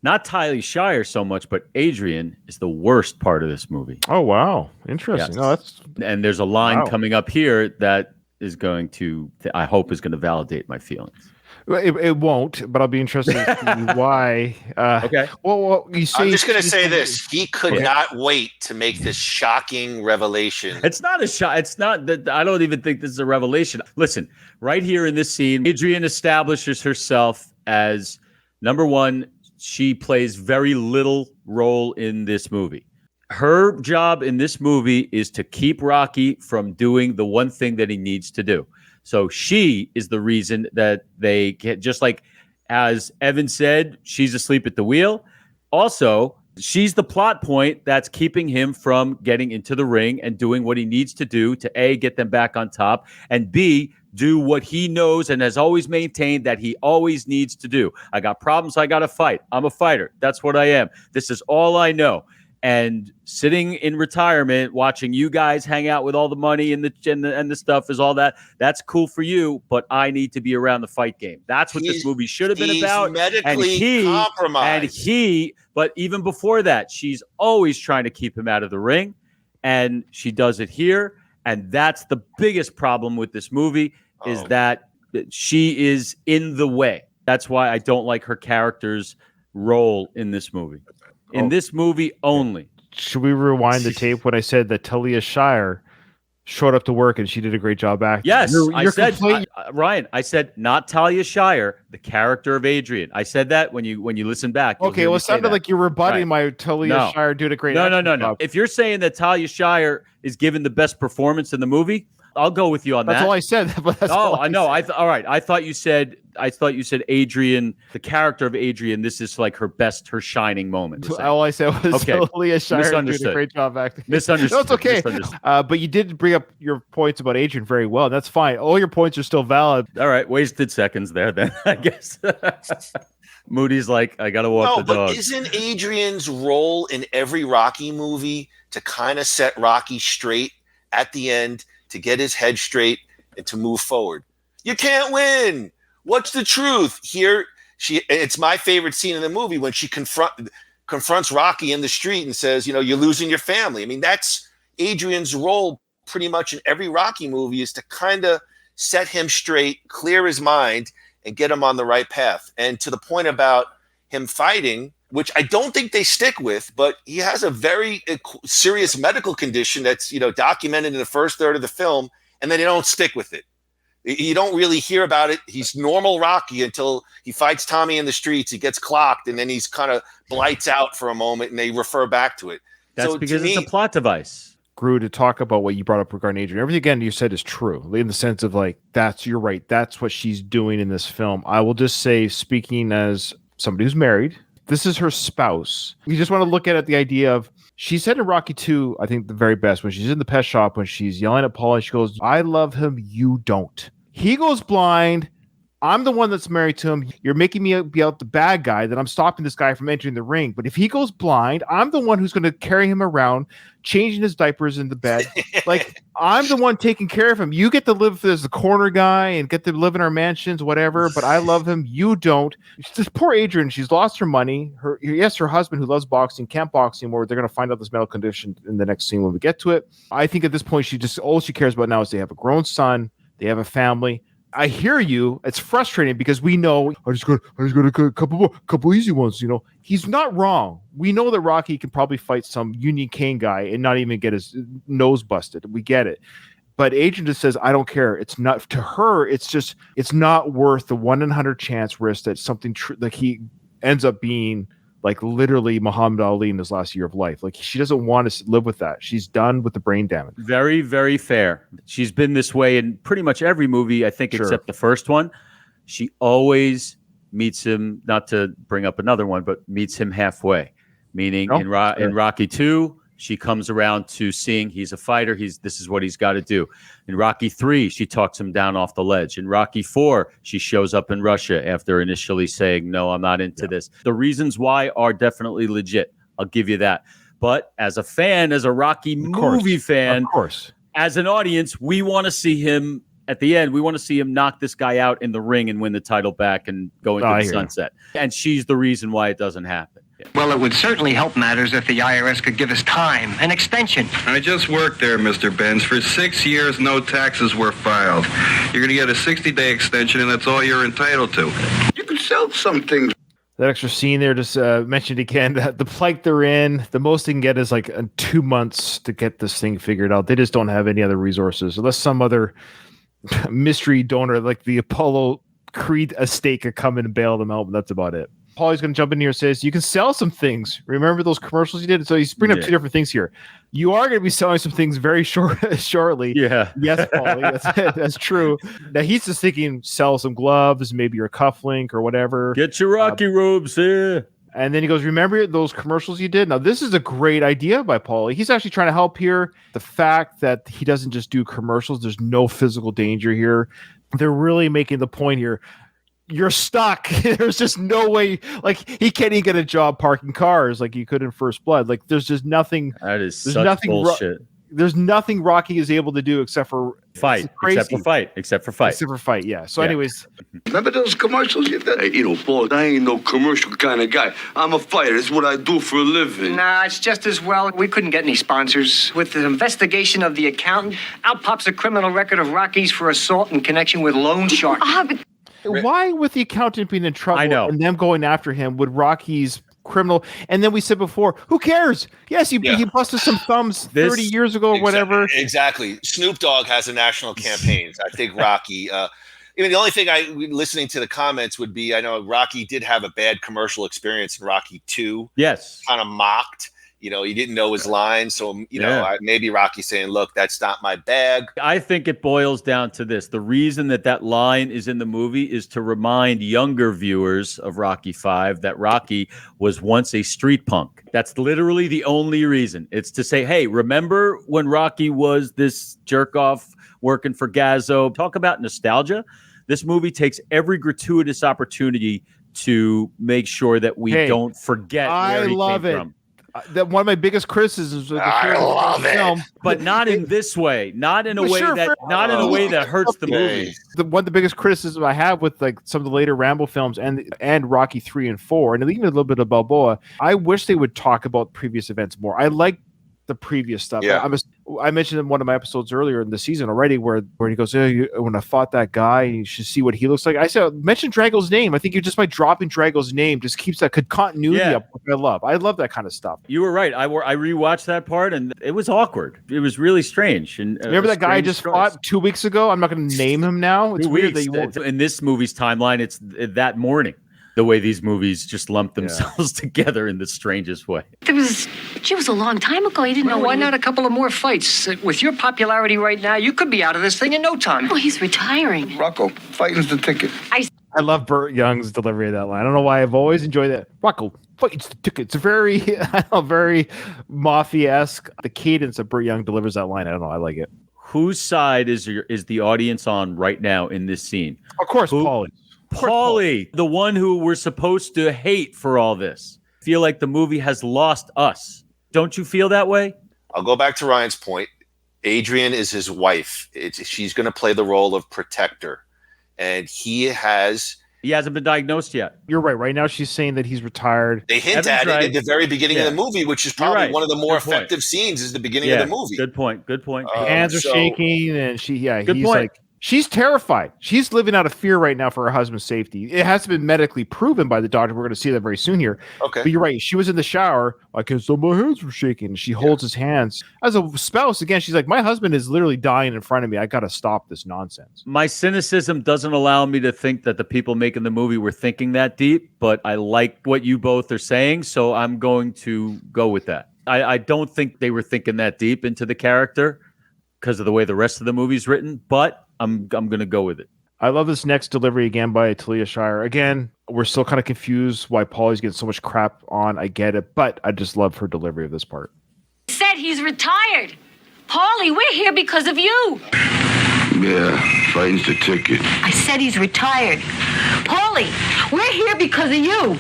not Talia Shire so much, but Adrian is the worst part of this movie. Oh, wow. Interesting. Yes. No, and there's a line wow. coming up here that is going to, I hope is going to validate my feelings. It won't, but I'll be interested to see why. Okay. Well, you say I'm just going to say this. He could not wait to make this shocking revelation. It's not a shot. It's not that. I don't even think this is a revelation. Listen, right here in this scene, Adrian establishes herself as, number one, she plays very little role in this movie. Her job in this movie is to keep Rocky from doing the one thing that he needs to do. So she is the reason that they get, just like as Evan said, she's asleep at the wheel. Also, she's the plot point that's keeping him from getting into the ring and doing what he needs to do to A, get them back on top, and B, do what he knows and has always maintained that he always needs to do. I got problems, I got to fight. I'm a fighter. That's what I am. This is all I know. And sitting in retirement, watching you guys hang out with all the money and the stuff is all that. That's cool for you, but I need to be around the fight game. That's what this movie should have been about. Medically compromised. But even before that, she's always trying to keep him out of the ring, and she does it here. And that's the biggest problem with this movie is that she is in the way. That's why I don't like her character's role in this movie. In this movie only. Should we rewind the tape when I said that Talia Shire showed up to work and she did a great job acting? Yes, Ryan, I said not Talia Shire, the character of Adrian. I said that when you listen back. Okay, well, it sounded like you're rebutting my Talia Shire doing a great No. If you're saying that Talia Shire is given the best performance in the movie, I'll go with you on that. That's all I said. But that's I know. All right. I thought you said Adrian, the character of Adrian. This is like her shining moment. All I said was Talia Shire doing a great job acting. Misunderstood. No, it's okay. But you did bring up your points about Adrian very well. That's fine. All your points are still valid. All right. Wasted seconds there. Then I guess. Moody's like, I gotta walk the dog. But isn't Adrian's role in every Rocky movie to kind of set Rocky straight at the end, to get his head straight and to move forward? You can't win. What's the truth? Here, it's my favorite scene in the movie when she confronts Rocky in the street and says, you're losing your family. I mean, that's Adrian's role pretty much in every Rocky movie, is to kind of set him straight, clear his mind, and get him on the right path. And to the point about him fighting, which I don't think they stick with, but he has a very serious medical condition that's, documented in the first third of the film, and then they don't stick with it. You don't really hear about it. He's normal Rocky until he fights Tommy in the streets. He gets clocked, and then he's kind of blights out for a moment, and they refer back to it. That's because it's a plot device. Grew to talk about what you brought up regarding Adrian. Everything again you said is true in the sense of you're right. That's what she's doing in this film. I will just say, speaking as somebody who's married, this is her spouse. You just want to look at the idea of, she said in Rocky 2, I think the very best, when she's in the pet shop, when she's yelling at Paul, and she goes, I love him, you don't. He goes blind. I'm the one that's married to him. You're making me be out the bad guy, that I'm stopping this guy from entering the ring. But if he goes blind, I'm the one who's going to carry him around, changing his diapers in the bed. I'm the one taking care of him. You get to live as the corner guy and get to live in our mansions, whatever. But I love him. You don't. This poor Adrian, she's lost her money. Her husband, who loves boxing, can't box anymore. They're going to find out this medical condition in the next scene when we get to it. I think at this point, all she cares about now is they have a grown son. They have a family. I hear you. It's frustrating because we know I just got a couple easy ones. He's not wrong. We know that Rocky can probably fight some Union Cane guy and not even get his nose busted. We get it. But Adrian just says, I don't care. It's not, to her, it's not worth the 1 in 100 chance risk that something he ends up being literally Muhammad Ali in his last year of life. She doesn't want to live with that. She's done with the brain damage. Very, very fair. She's been this way in pretty much every movie, I think, except the first one. She always meets him, not to bring up another one, but meets him halfway. meaning No? in Rocky 2, she comes around to seeing he's a fighter. This is what he's got to do. In Rocky 3, she talks him down off the ledge. In Rocky 4, she shows up in Russia after initially saying, no, I'm not into this. The reasons why are definitely legit. I'll give you that. But as a fan, as a Rocky movie fan, of course, as an audience, we want to see him at the end. We want to see him knock this guy out in the ring and win the title back and go into the sunset. And she's the reason why it doesn't happen. Well, it would certainly help matters if the IRS could give us time, an extension. I just worked there, Mr. Benz. For 6 years, no taxes were filed. You're going to get a 60-day extension, and that's all you're entitled to. You can sell some things. that extra scene there just mentioned again that the plight they're in, the most they can get is like 2 months to get this thing figured out. They just don't have any other resources unless some other mystery donor like the Apollo Creed estate could come in and bail them out, but that's about it. Paulie's going to jump in here and says, you can sell some things. Remember those commercials you did? So he's bringing up two different things here. You are going to be selling some things very shortly. Yeah. Yes, Paulie. That's true. Now he's just thinking sell some gloves, maybe your cufflink or whatever. Get your Rocky robes here. And then he goes, remember those commercials you did? Now, this is a great idea by Paulie. He's actually trying to help here. The fact that he doesn't just do commercials, there's no physical danger here. They're really making the point here. You're stuck. There's just no way. Like, he can't even get a job parking cars like he could in First Blood. Like, there's just nothing. That is such bullshit. There's nothing Rocky is able to do except for fight. Except for fight. Yeah. So, anyways. Remember those commercials you did? Hey, Paul, I ain't no commercial kind of guy. I'm a fighter. It's what I do for a living. Nah, it's just as well. We couldn't get any sponsors. With the investigation of the accountant, out pops a criminal record of Rocky's for assault in connection with loan shark. Why, with the accountant being in trouble I know. and them going after him, would Rocky's criminal? And then we said before, who cares? Yes, he busted some thumbs 30 years ago or whatever. Exactly. Snoop Dogg has a national campaign. I think Rocky. The only thing listening to the comments would be, I know Rocky did have a bad commercial experience in Rocky 2. Yes. Kind of mocked. He didn't know his line. So, maybe Rocky's saying, look, that's not my bag. I think it boils down to this. The reason that line is in the movie is to remind younger viewers of Rocky V that Rocky was once a street punk. That's literally the only reason. It's to say, hey, remember when Rocky was this jerk off working for Gazzo? Talk about nostalgia. This movie takes every gratuitous opportunity to make sure that we don't forget where he came from. That one of my biggest criticisms of the film, but not in this way, not in a way that hurts the movie. One of the biggest criticisms I have with like some of the later Rambo films and Rocky 3 and 4, and even a little bit of Balboa, I wish they would talk about previous events more. I like the previous stuff. Yeah. I mentioned in one of my episodes earlier in the season already where he goes, when I fought that guy, you should see what he looks like. I said, mention Drago's name. I think just by dropping Drago's name just keeps that continuity up, which I love. I love that kind of stuff. You were right. I rewatched that part and it was awkward. It was really strange. And remember that guy I just fought 2 weeks ago? I'm not going to name him now. It's weird that you won't. In this movie's timeline, it's that morning. The way these movies just lump themselves together in the strangest way. She was a long time ago. You didn't know. Why not a couple of more fights? With your popularity right now, you could be out of this thing in no time. Oh, he's retiring. Rocco, fighting's the ticket. I love Burt Young's delivery of that line. I don't know why I've always enjoyed that. Rocco, fighting's the ticket. It's very mafia-esque. The cadence that Burt Young delivers that line, I don't know. I like it. Whose side is the audience on right now in this scene? Of course, Paulie. Paulie, the one who we're supposed to hate for all this. Feel like the movie has lost us. Don't you feel that way? I'll go back to Ryan's point. Adrian is his wife. She's going to play the role of protector. And he hasn't been diagnosed yet. You're right. Right now she's saying that he's retired. They hint at it at the very beginning of the movie, which is probably one of the more effective scenes is the beginning of the movie. Good point. Hands are shaking and he's like, she's terrified. She's living out of fear right now for her husband's safety. It hasn't been medically proven by the doctor. We're going to see that very soon here. Okay. But you're right. She was in the shower. I can feel my hands were shaking. She holds his hands. As a spouse, again, she's like, my husband is literally dying in front of me. I got to stop this nonsense. My cynicism doesn't allow me to think that the people making the movie were thinking that deep, but I like what you both are saying, so I'm going to go with that. I don't think they were thinking that deep into the character because of the way the rest of the movie's written, but I'm going to go with it. I love this next delivery again by Talia Shire. Again, we're still kind of confused why Paulie's getting so much crap on. I get it, but I just love her delivery of this part. Said he's retired. Paulie, we're here because of you. Yeah, fighting's the ticket. I said he's retired. Paulie, we're here because of you.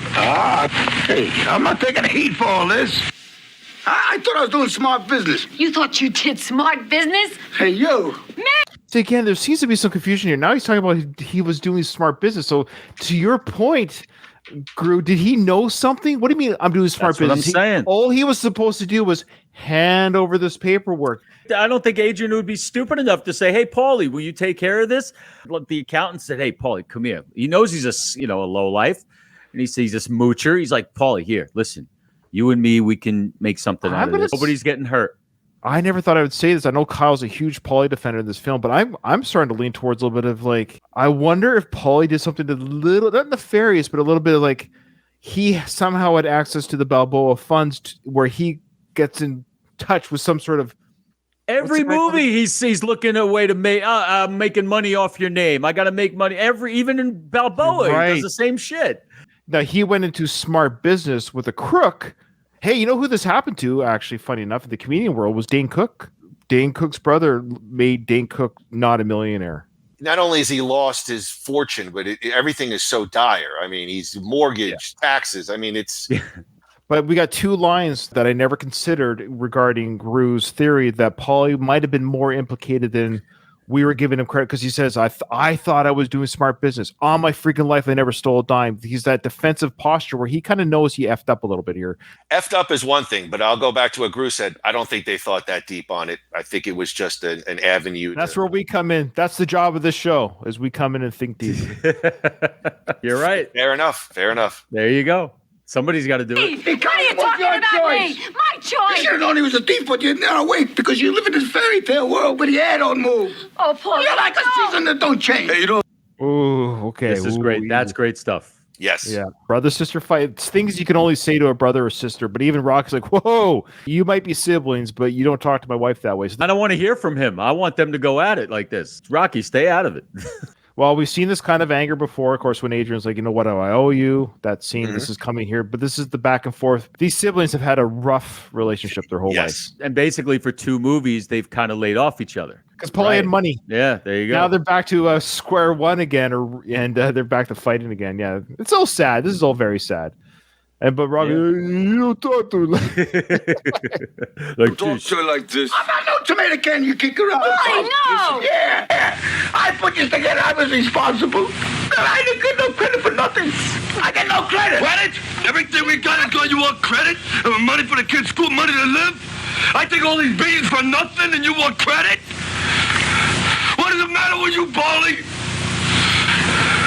Hey, I'm not taking heat for all this. I thought I was doing smart business. You thought you did smart business? Hey, you. So again, there seems to be some confusion here. Now he's talking about he was doing smart business. So to your point, Gru, did he know something? What do you mean I'm doing smart That's what business? I'm saying. All he was supposed to do was hand over this paperwork. I don't think Adrian would be stupid enough to say, "Hey, Paulie, will you take care of this?" Look, the accountant said, "Hey, Paulie, come here." He knows he's a low life, and he says he's this moocher. He's like, "Paulie, here, listen, you and me, we can make something out of this. Nobody's getting hurt." I never thought I would say this. I know Kyle's a huge Paulie defender in this film, but I'm starting to lean towards a little bit of like, I wonder if Paulie did something a little, not nefarious, but a little bit of like, he somehow had access to the Balboa funds where he gets in touch with some sort of. Every movie he's looking at a way to make making money off your name. I got to make money. Even in Balboa, Right. He does the same shit. Now he went into smart business with a crook. Hey, you know who this happened to? Actually, funny enough, in the comedian world was Dane Cook. Dane Cook's brother made Dane Cook not a millionaire. Not only has he lost his fortune, but everything is so dire. I mean, he's mortgage, taxes. I mean, it's. But we got two lines that I never considered regarding Gru's theory that Paulie might have been more implicated than we were giving him credit, because he says, I thought I was doing smart business. All my freaking life, I never stole a dime. He's that defensive posture where he kind of knows he effed up a little bit here. Effed up is one thing, but I'll go back to what Gru said. I don't think they thought that deep on it. I think it was just an avenue. That's where we come in. That's the job of this show, is we come in and think deep. You're right. Fair enough. Fair enough. There you go. Somebody's got to do it. Hey, what are you talking about me? My You choice. should have known he was a thief, but you didn't wait because you live in this fairy tale world where the hair don't move. Oh, Paulie. You're like a season that don't change. Hey, you don't. Ooh, okay. This is Ooh, great. That's great stuff. Yes. Yeah, brother-sister fight. It's things you can only say to a brother or sister, but even Rocky's like, whoa, you might be siblings, but you don't talk to my wife that way. So I don't want to hear from him. I want them to go at it like this. Rocky, stay out of it. well, we've seen this kind of anger before, of course, when Adrian's like, you know what, do I owe you? That scene, this is coming here, but this is the back and forth. These siblings have had a rough relationship their whole life. And basically for 2 movies, they've kind of laid off each other. Because Paulie had money. Yeah, there you go. Now they're back to square one again, and they're back to fighting again. Yeah, it's all sad. This is all very sad. But Robbie, you don't talk to her like Talk to her like this. I'm not no tomato can you kick around. Paulie, no. Yeah. I put this together. I was responsible. I didn't get no credit for nothing. I get no credit. Credit? Everything we got is going you want credit? And money for the kids' school, money to live? I take all these beans for nothing and you want credit? What does it matter with you, Paulie?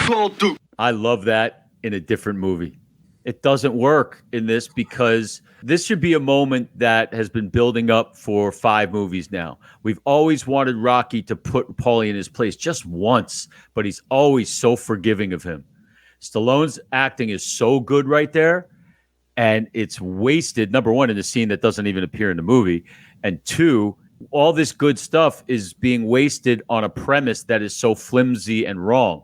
Paul Duke. I love that in a different movie. It doesn't work in this because this should be a moment that has been building up for 5 movies now. We've always wanted Rocky to put Paulie in his place just once, but he's always so forgiving of him. Stallone's acting is so good right there, and it's wasted, number one, in the scene that doesn't even appear in the movie, and 2, all this good stuff is being wasted on a premise that is so flimsy and wrong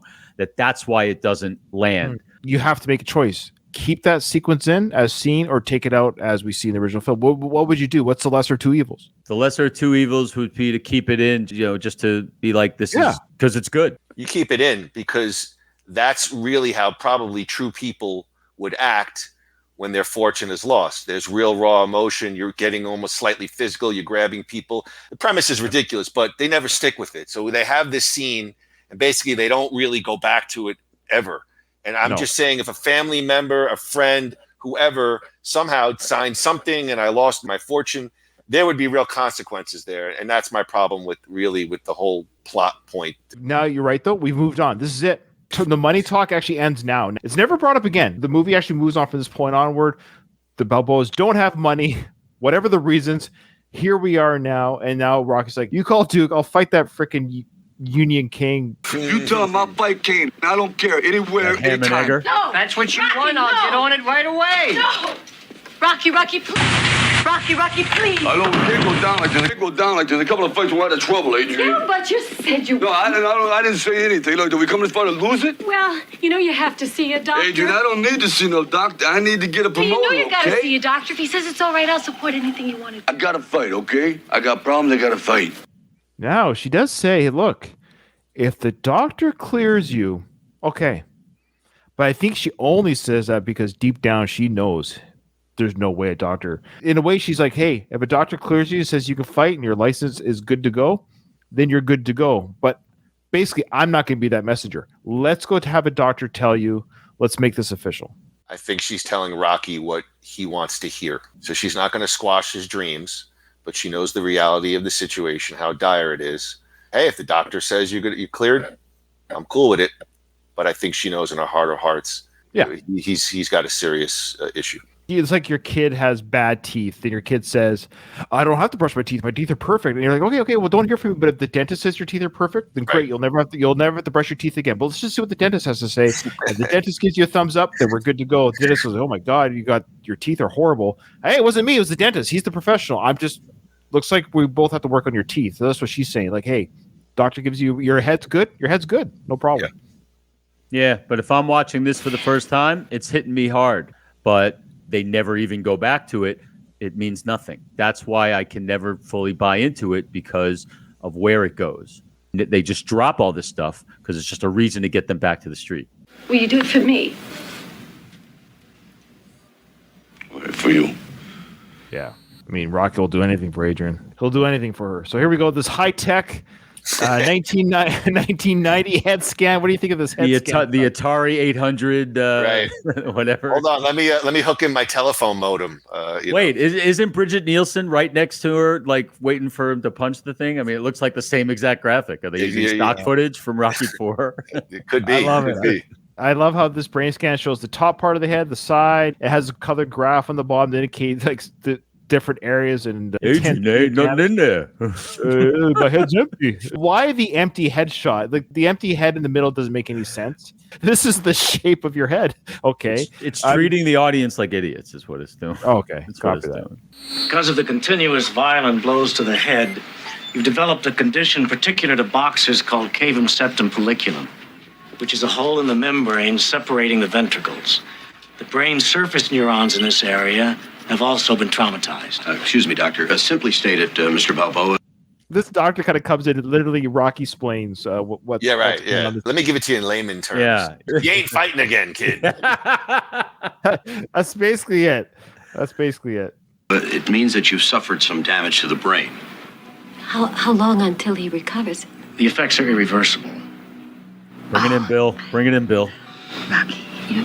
that's why it doesn't land. You have to make a choice. Keep that sequence in as seen or take it out as we see in the original film. What would you do? What's the lesser 2 evils? The lesser 2 evils would be to keep it in, just to be like, this is because it's good. You keep it in because that's really how probably true people would act when their fortune is lost. There's real raw emotion. You're getting almost slightly physical. You're grabbing people. The premise is ridiculous, but they never stick with it. So they have this scene, and basically they don't really go back to it ever. And I'm just saying, if a family member, a friend, whoever somehow signed something and I lost my fortune, there would be real consequences there. And that's my problem with the whole plot point. Now, you're right, though. We've moved on. This is it. The money talk actually ends now. It's never brought up again. The movie actually moves on from this point onward. The Balboas don't have money, whatever the reasons. Here we are now. And now Rocky's like, you call Duke, I'll fight that freaking Union King. You tell him I'll fight Kane. I don't care. Anywhere, anytime. No, that's what you want. I'll get on it right away. No. Rocky, please. Rocky, please. I know we can't go down like this. We can't go down like this. A couple of fights, we're out of trouble, Adrian. Yeah, but you said you... No, I didn't say anything. Look, did we come this far to lose it? Well, you have to see a doctor. Adrian, I don't need to see no doctor. I need to get a promoter, You gotta okay? see a doctor. If he says it's all right, I'll support anything you want to do. I gotta fight, okay? I got problems, I gotta fight. Now, she does say, look, if the doctor clears you, okay. But I think she only says that because deep down she knows there's no way a doctor... In a way, she's like, hey, if a doctor clears you and says you can fight and your license is good to go, then you're good to go. But basically, I'm not going to be that messenger. Let's go to have a doctor tell you, let's make this official. I think she's telling Rocky what he wants to hear. So she's not going to squash his dreams, but she knows the reality of the situation, how dire it is. Hey, if the doctor says you're cleared, I'm cool with it. But I think she knows in her heart of hearts, he's got a serious issue. It's like your kid has bad teeth, and your kid says, I don't have to brush my teeth. My teeth are perfect. And you're like, okay, well, don't hear from me. But if the dentist says your teeth are perfect, then great. Right. You'll never have to brush your teeth again. But let's just see what the dentist has to say. If the dentist gives you a thumbs up, then we're good to go. The dentist says, oh my God, your teeth are horrible. Hey, it wasn't me. It was the dentist. He's the professional. Looks like we both have to work on your teeth. So that's what she's saying. Like, hey, doctor gives you, your head's good. Your head's good. No problem. Yeah, but if I'm watching this for the first time, it's hitting me hard. But they never even go back to it. It means nothing. That's why I can never fully buy into it, because of where it goes. They just drop all this stuff because it's just a reason to get them back to the street. Will you do it for me? For you. Yeah. I mean, Rocky will do anything for Adrian. He'll do anything for her. So here we go. This high-tech 1990 head scan. What do you think of this head scan? The Atari 800, right? Whatever. Hold on, let me hook in my telephone modem. Wait, isn't Bridget Nielsen right next to her, like waiting for him to punch the thing? I mean, it looks like the same exact graphic. Are they using stock footage from Rocky IV? It could be. I love it. I love how this brain scan shows the top part of the head, the side. It has a colored graph on the bottom to indicate like the different areas and Adrian, ain't nothing in there. My head's empty. Why the empty headshot? Like the empty head in the middle doesn't make any sense. This is the shape of your head. Okay, it's treating the audience like idiots, is what it's doing. Okay, that's what it's doing. Because of the continuous violent blows to the head, you've developed a condition particular to boxers called cavum septum folliculum, which is a hole in the membrane separating the ventricles. The brain surface neurons in this area have also been traumatized. Excuse me, doctor. Simply stated, Mr. Balboa. This doctor kind of comes in and literally Rocky explains what. Yeah, right. Yeah. Let me give it to you in layman terms. Yeah. You ain't fighting again, kid. That's basically it. It means that you've suffered some damage to the brain. How long until he recovers? The effects are irreversible. Bring it in, Bill. Rocky, you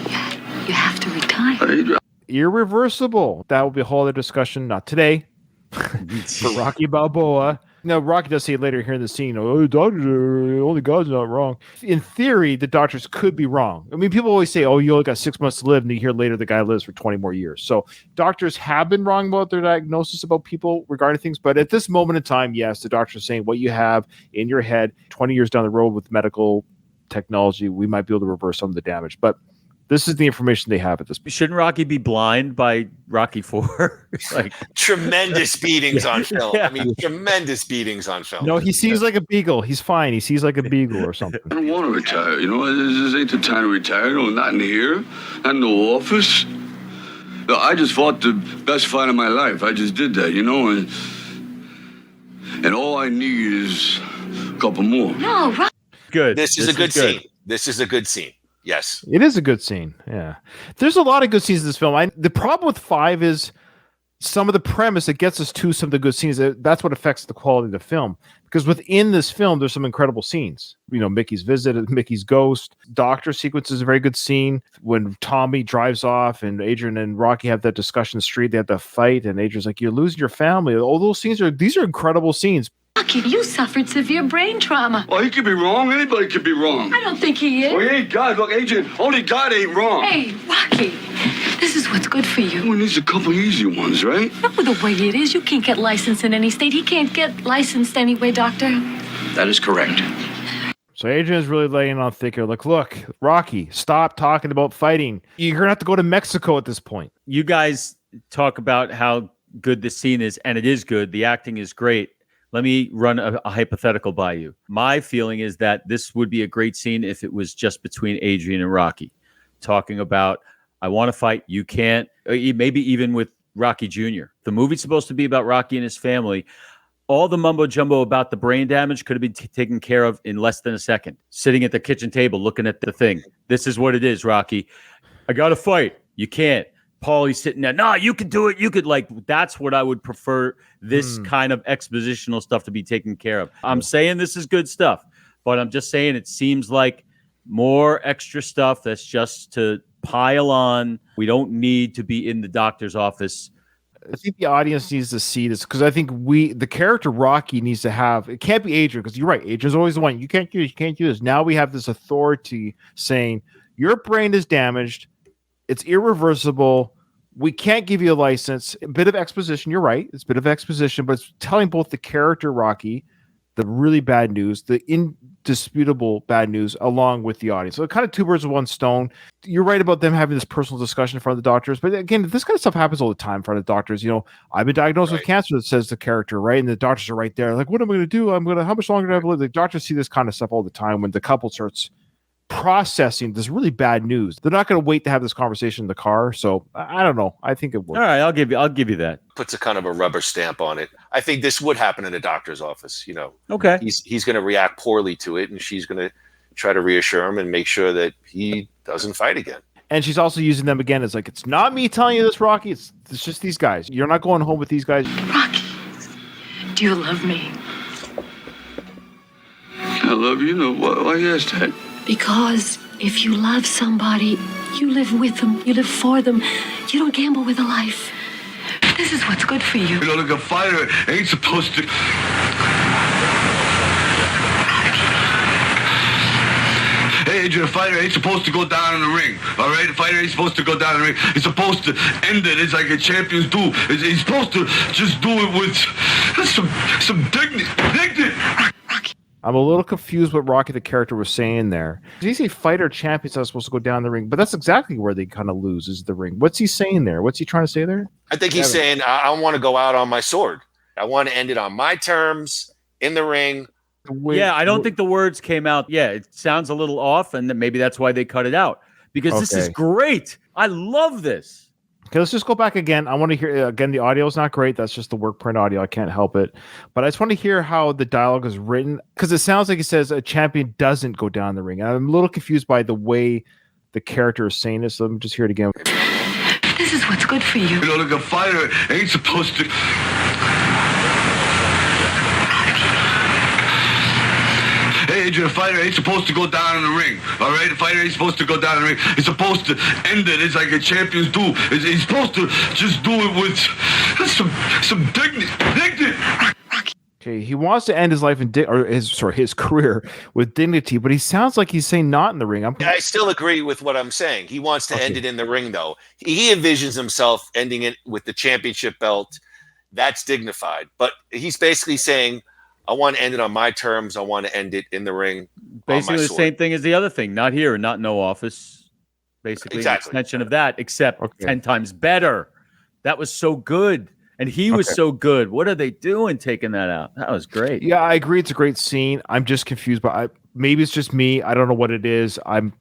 have to retire. Irreversible. That will be a whole other discussion, not today, for Rocky Balboa. No, Rocky does say it later here in the scene, doctors are, only God's not wrong. In theory, the doctors could be wrong. I mean, people always say, you only got 6 months to live, and you hear later the guy lives for 20 more years. So doctors have been wrong about their diagnosis about people regarding things, but at this moment in time, yes, the doctor's saying what you have in your head 20 years down the road with medical technology, we might be able to reverse some of the damage. But this is the information they have at this point. Shouldn't Rocky be blind by Rocky IV? Like tremendous beatings on film. Yeah. I mean, tremendous beatings on film. No, he sees like a beagle. He's fine. He sees like a beagle or something. I don't want to retire. This ain't the time to retire. No, not in here. Not in the office. No, I just fought the best fight of my life. I just did that, and all I need is a couple more. No, Rocky. Good. This is a good scene. This is a good scene. Yes. It is a good scene. Yeah. There's a lot of good scenes in this film. The problem with 5 is some of the premise that gets us to some of the good scenes. That's what affects the quality of the film. Because within this film, there's some incredible scenes. Mickey's visit, Mickey's ghost. Doctor sequence is a very good scene. When Tommy drives off and Adrian and Rocky have that discussion in the street, they have to fight. And Adrian's like, you're losing your family. All those scenes these are incredible scenes. Rocky, you suffered severe brain trauma. Oh, he could be wrong. Anybody could be wrong. I don't think he is. Well, he ain't God. Look, Adrian, only God ain't wrong. Hey, Rocky, this is what's good for you. Well, needs a couple easy ones, right? Not with the way it is. You can't get licensed in any state. He can't get licensed anyway, doctor. That is correct. So Adrian's really laying on thick here. Like, look, Rocky, stop talking about fighting. You're going to have to go to Mexico at this point. You guys talk about how good this scene is, and it is good. The acting is great. Let me run a hypothetical by you. My feeling is that this would be a great scene if it was just between Adrian and Rocky, talking about, I want to fight, you can't, maybe even with Rocky Jr. The movie's supposed to be about Rocky and his family. All the mumbo jumbo about the brain damage could have been taken care of in less than a second. Sitting at the kitchen table, looking at the thing. This is what it is, Rocky. I got to fight. You can't. Paulie's sitting there. No, you can do it. You could, like, that's what I would prefer this kind of expositional stuff to be taken care of. I'm saying this is good stuff, but I'm just saying it seems like more extra stuff that's just to pile on. We don't need to be in the doctor's office. I think the audience needs to see this because I think the character Rocky needs to have, it can't be Adrian because you're right. Adrian's always the one. You can't do this. You can't do this. Now we have this authority saying your brain is damaged. It's irreversible. We can't give you a license. A bit of exposition. You're right. It's a bit of exposition, but it's telling both the character Rocky, the really bad news, the indisputable bad news, along with the audience. So it kind of two birds with one stone. You're right about them having this personal discussion in front of the doctors. But again, this kind of stuff happens all the time in front of the doctors. You know, I've been diagnosed with cancer, says the character, right? And the doctors are right there. Like, what am I going to do? How much longer do I have to live? The doctors see this kind of stuff all the time when the couple starts processing this really bad news. They're not going to wait to have this conversation in the car. So I don't know. I think it works. All right, I'll give you that. Puts a kind of a rubber stamp on it. I think this would happen in a doctor's office. You know, okay. He's going to react poorly to it, and she's going to try to reassure him and make sure that he doesn't fight again. And she's also using them again as like, it's not me telling you this, Rocky. It's just these guys. You're not going home with these guys. Rocky, do you love me? I love you. No, why you ask that? Because if you love somebody, you live with them, you live for them. You don't gamble with a life. This is what's good for you. You know, like a fighter ain't supposed to... Hey, Adrian, a fighter ain't supposed to go down in the ring, all right? A fighter ain't supposed to go down in the ring. He's supposed to end it. It's like a champions do. He's supposed to just do it with some dignity. I'm a little confused what Rocky the character was saying there. Did he say fighter champions are supposed to go down the ring? But that's exactly where they kind of lose, is the ring. What's he saying there? What's he trying to say there? I think he's saying, I want to go out on my sword. I want to end it on my terms, in the ring. Yeah, I don't think the words came out. Yeah, it sounds a little off, and maybe that's why they cut it out. Because this is great. I love this. Okay, let's just go back again. I want to hear, again, the audio is not great. That's just the work print audio. I can't help it. But I just want to hear how the dialogue is written, because it sounds like it says a champion doesn't go down the ring. And I'm a little confused by the way the character is saying this. So let me just hear it again. This is what's good for you. You know, like a fighter ain't supposed to... Hey, Adrian, a fighter ain't supposed to go down in the ring, all right? A fighter ain't supposed to go down in the ring. He's supposed to end it. It's like a champions do. He's supposed to just do it with some dignity. Okay, he wants to end his life his career with dignity, but he sounds like he's saying not in the ring. I still agree with what I'm saying. He wants to end it in the ring, though. He envisions himself ending it with the championship belt. That's dignified. But he's basically saying, I want to end it on my terms. I want to end it in the ring. Basically the same thing as the other thing. Not here and not no office. Basically an extension of that, except 10 times better. That was so good. And he was so good. What are they doing taking that out? That was great. Yeah, I agree. It's a great scene. I'm just confused, but maybe it's just me. I don't know what it is. I'm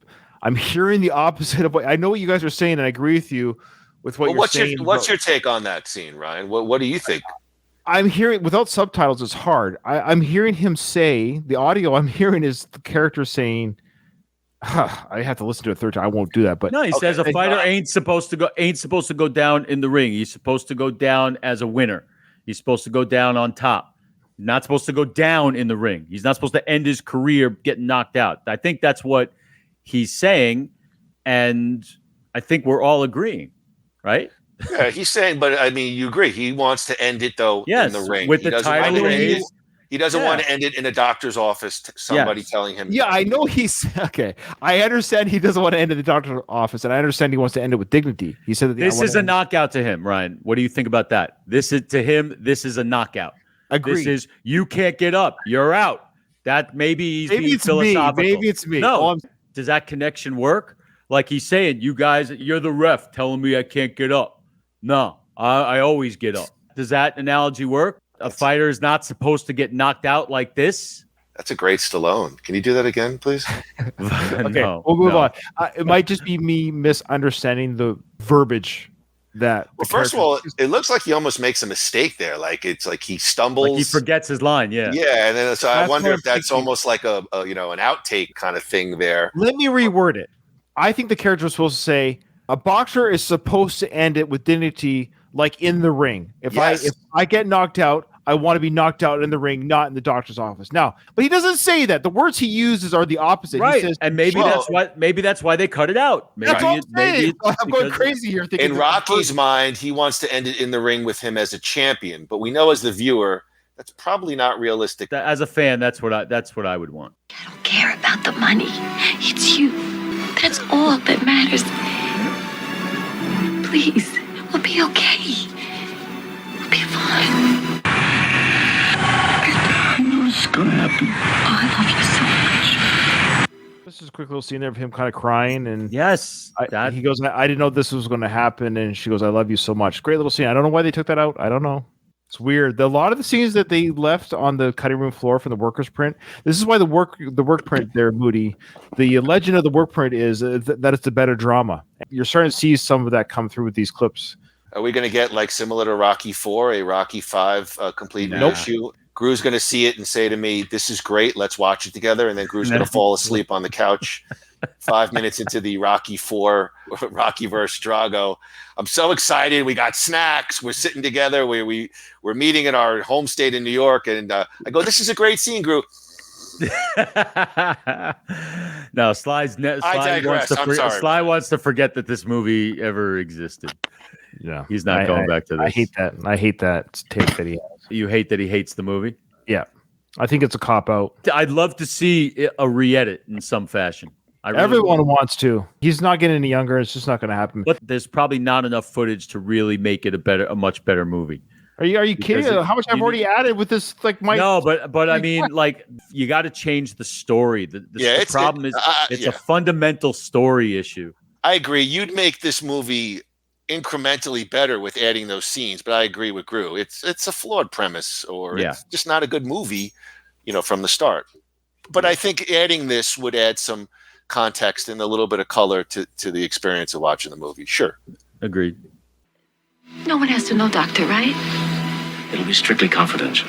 hearing the opposite of what I know what you guys are saying, and I agree with you with what you're saying. What's your take on that scene, Ryan? What do you think? I'm hearing, without subtitles, it's hard. I'm hearing him say, the audio I'm hearing is the character saying, I have to listen to it a third time. I won't do that. But no, he says a fighter ain't supposed to go down in the ring. He's supposed to go down as a winner. He's supposed to go down on top. He's not supposed to go down in the ring. He's not supposed to end his career getting knocked out. I think that's what he's saying, and I think we're all agreeing, right? Yeah, he's saying, but I mean, you agree. He wants to end it, though, in the ring. With the title. He doesn't want to end it in a doctor's office, somebody telling him. Yeah, I know he's okay. I understand he doesn't want to end it in the doctor's office, and I understand he wants to end it with dignity. He said that this is a knockout to him, Ryan. What do you think about that? This is to him. This is a knockout. Agreed. This is you can't get up. You're out. That maybe he's being philosophical. Maybe it's me. No, does that connection work? Like he's saying, you guys, you're the ref telling me I can't get up. No, I always get up. Does that analogy work? A fighter is not supposed to get knocked out like this. That's a great Stallone. Can you do that again, please? Okay, we'll move on. It might just be me misunderstanding the verbiage. Well, first of all, it looks like he almost makes a mistake there. Like it's like he stumbles, like he forgets his line. Yeah, and then so I wonder if that's almost like a an outtake kind of thing there. Let me reword it. I think the character was supposed to say a boxer is supposed to end it with dignity, like in the ring. If I get knocked out, I want to be knocked out in the ring, not in the doctor's office. Now, but he doesn't say that. The words he uses are the opposite. Right, he says, and maybe that's why they cut it out. Maybe that's what I'm saying. I'm going crazy here. In Rocky's mind, he wants to end it in the ring with him as a champion, but we know as the viewer that's probably not realistic. As a fan, that's what I would want. I don't care about the money. It's you. That's all that matters. Please, we'll be okay. We'll be fine. I know it's gonna happen. Oh, I love you so much. This is a quick little scene there of him kind of crying, and he goes, I didn't know this was going to happen, and she goes, I love you so much. Great little scene. I don't know why they took that out. I don't know. It's weird. A lot of the scenes that they left on the cutting room floor from the workers print. This is why the work print there, Moody. The legend of the work print is that it's the better drama. You're starting to see some of that come through with these clips. Are we going to get like similar to Rocky 4, a Rocky 5 complete issue? Gru's going to see it and say to me, "This is great. Let's watch it together." And then Gru's going to fall asleep on the couch 5 minutes into the Rocky 4, Rocky versus Drago. I'm so excited. We got snacks. We're sitting together. We're meeting in our home state in New York. And I go, "This is a great scene, Gru." No, Sly wants to forget that this movie ever existed. Yeah, he's not going back to this. I hate that take that he has. You hate that he hates the movie? Yeah, I think it's a cop out. I'd love to see a re-edit in some fashion. Everyone wants to. He's not getting any younger. It's just not going to happen. But there's probably not enough footage to really make it a much better movie. Are you kidding? How much I've already added with this? No, but I mean, like, you got to change the story. The problem is it's a fundamental story issue. I agree. You'd make this movie incrementally better with adding those scenes, but I agree with Gru. It's a flawed premise, or it's just not a good movie, from the start. But I think adding this would add some context and a little bit of color to the experience of watching the movie. Sure. Agreed. No one has to know, Doctor, right? It'll be strictly confidential.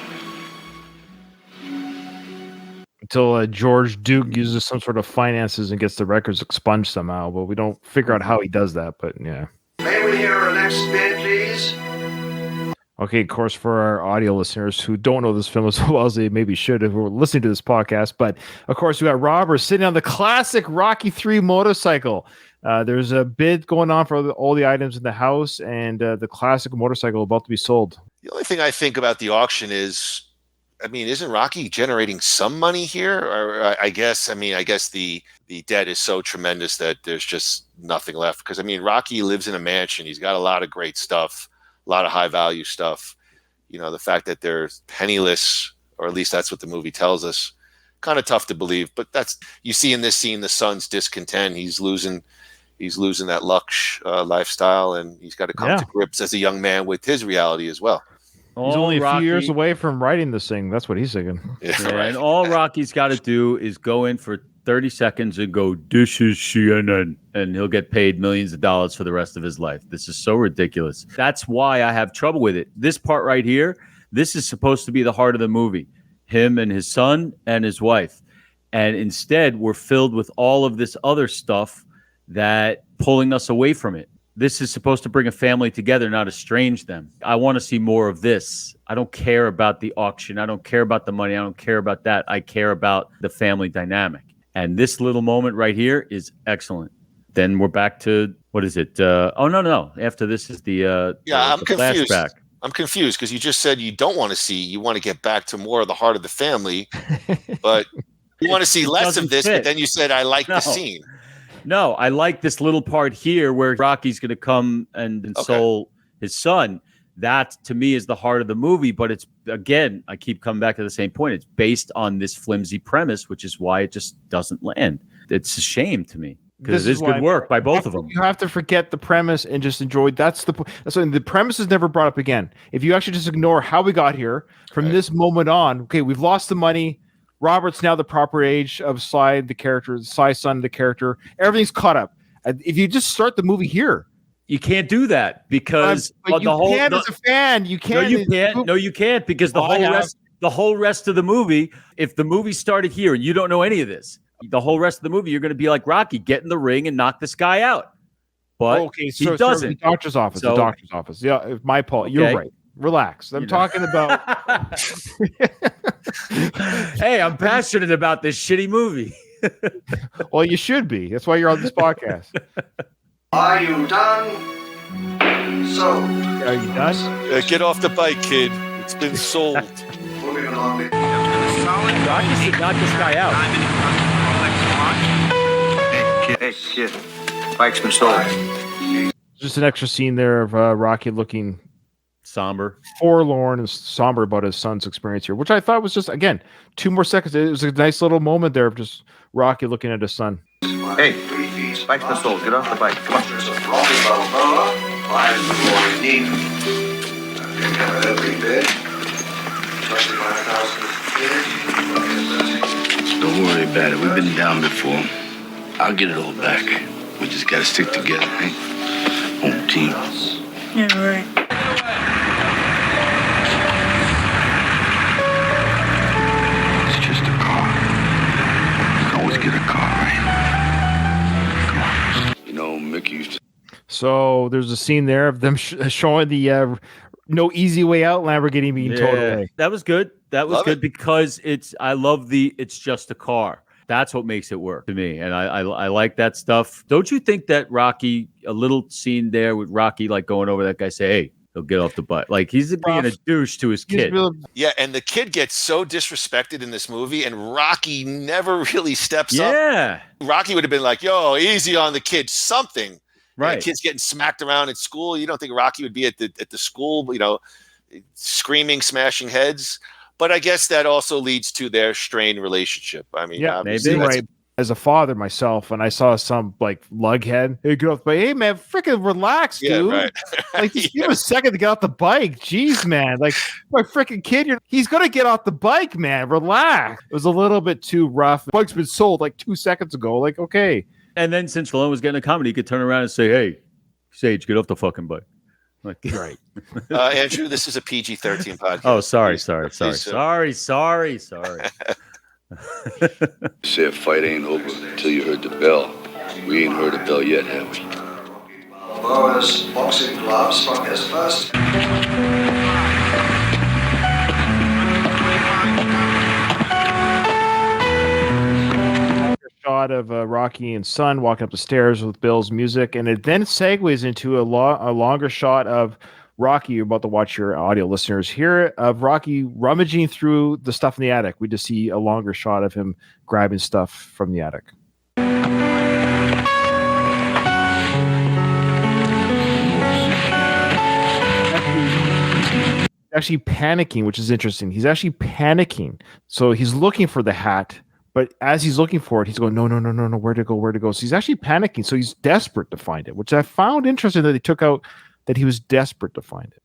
Until George Duke uses some sort of finances and gets the records expunged somehow, but we don't figure out how he does that. But yeah. May we hear our next bid, please? Okay, of course, for our audio listeners who don't know this film as well as they maybe should if we're listening to this podcast, but of course, we got Robert sitting on the classic Rocky 3 motorcycle. There's a bid going on for all the items in the house, and the classic motorcycle about to be sold. The only thing I think about the auction is, isn't Rocky generating some money here? Or I guess the debt is so tremendous that there's just nothing left. Because Rocky lives in a mansion. He's got a lot of great stuff, a lot of high value stuff. The fact that they're penniless, or at least that's what the movie tells us, kind of tough to believe. But you see in this scene the son's discontent. He's losing that luxe lifestyle, and he's got to come to grips as a young man with his reality as well. He's only a few years away from writing this thing. That's what he's thinking. And all Rocky's got to do is go in for 30 seconds and go, "This is CNN," and he'll get paid millions of dollars for the rest of his life. This is so ridiculous. That's why I have trouble with it. This part right here, this is supposed to be the heart of the movie. Him and his son and his wife. And instead, we're filled with all of this other stuff that pulling us away from it. This is supposed to bring a family together, not estrange them. I want to see more of this. I don't care about the auction. I don't care about the money. I don't care about that. I care about the family dynamic. And this little moment right here is excellent. Then we're back to, what is it? No. After this is the I'm confused. Flashback. I'm confused because you just said you don't want to see, you want to get back to more of the heart of the family, but you want to see less of this, but then you said, I like the scene. No, I like this little part here where Rocky's going to come and console his son. That, to me, is the heart of the movie. But it's, again, I keep coming back to the same point. It's based on this flimsy premise, which is why it just doesn't land. It's a shame to me. Because it is good work by both of them. You have to forget the premise and just enjoy. That's the premise is never brought up again. If you actually just ignore how we got here from this moment on, okay, we've lost the money. Robert's now the proper age of Sly, the character, Sly's son, the character. Everything's caught up. If you just start the movie here, you can't do that because as a fan, you can't. No, you can't. No, you can't because the whole rest of the movie. If the movie started here and you don't know any of this, the whole rest of the movie, you're going to be like Rocky, get in the ring and knock this guy out. But he doesn't. The doctor's office. The doctor's office. Yeah, my fault. You're right. Relax. I'm talking about. Hey, I'm passionate about this shitty movie. Well, you should be. That's why you're on this podcast. Are you done? So. Are you done? Get off the bike, kid. It's been sold. Moving along. Rocky should knock this guy out. Hey, kid. Bike's been sold. Just an extra scene there of Rocky looking somber, forlorn, and somber about his son's experience here, which I thought was just, again, 2 more seconds. It was a nice little moment there of just Rocky looking at his son. Hey, bike's been sold. Get off the bike. Come on. Rocky Balboa, lies before his knee. You have every bit. 25,000 Don't worry about it. We've been down before. I'll get it all back. We just gotta stick together, right? Home team. Yeah, right. It's just a car. You can always get a car, right? Come on. You know, Mickey used to... So there's a scene there of them showing the no easy way out Lamborghini being towed away. That was good. That was good because it's just a car. That's what makes it work to me. And I like that stuff. Don't you think that Rocky, a little scene there with Rocky, like going over that guy, say, hey, he'll get off the butt. Like he's being a douche to his kid. Yeah. And the kid gets so disrespected in this movie and Rocky never really steps up. Yeah. Rocky would have been like, yo, easy on the kid, something. Right. The kid's getting smacked around at school. You don't think Rocky would be at the school, screaming, smashing heads. But I guess that also leads to their strained relationship. I mean, maybe right. As a father myself, and I saw some like lughead, hey, get off the bike. Hey man, freaking relax, dude. Right. Like just give him a second to get off the bike. Jeez, man. Like my freaking kid, he's gonna get off the bike, man. Relax. It was a little bit too rough. The bike's been sold like 2 seconds ago. Like, okay. And then since Stallone was getting a comedy, he could turn around and say, hey, Sage, get off the fucking bike. Like, right. Andrew, this is a PG-13 podcast. Oh, sorry. Sorry. Say a fight ain't over until you heard the bell. We ain't heard a bell yet, have we? Balboa's boxing gloves from his first. Shot of Rocky and son walking up the stairs with Bill's music, and it then segues into a longer shot of Rocky. You're about to watch, your audio listeners here, of Rocky rummaging through the stuff in the attic. We just see a longer shot of him grabbing stuff from the attic. Actually panicking, which is interesting. He's actually panicking. So he's looking for the hat. But as he's looking for it, he's going, no, where to go? So he's actually panicking. So he's desperate to find it, which I found interesting that they took out that he was desperate to find it.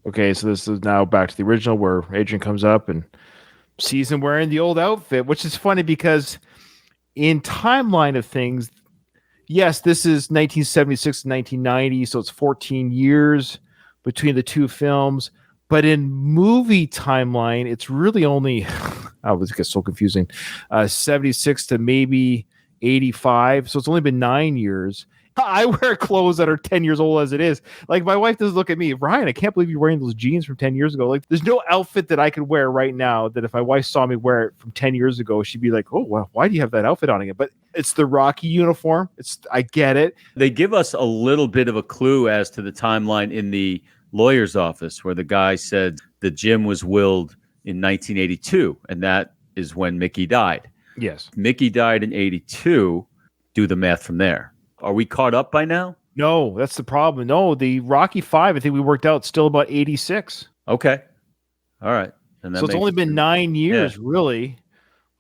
Okay, so this is now back to the original where Adrian comes up and sees him wearing the old outfit, which is funny because in timeline of things, yes, this is 1976 to 1990, so it's 14 years between the two films. But in movie timeline, it's really only, this gets so confusing, 76 to maybe 85. So it's only been 9 years. I wear clothes that are 10 years old as it is. Like, my wife does look at me, Ryan, I can't believe you're wearing those jeans from 10 years ago. Like, there's no outfit that I could wear right now that if my wife saw me wear it from 10 years ago, she'd be like, oh, well, why do you have that outfit on again? But it's the Rocky uniform. I get it. They give us a little bit of a clue as to the timeline in the lawyer's office where the guy said the gym was willed in 1982, and that is when Mickey died. Yes. Mickey died in 82. Do the math from there. Are we caught up by now? No, that's the problem. No, the Rocky 5, I think we worked out still about 86. Okay. All right. And So it's only been 9 years, really.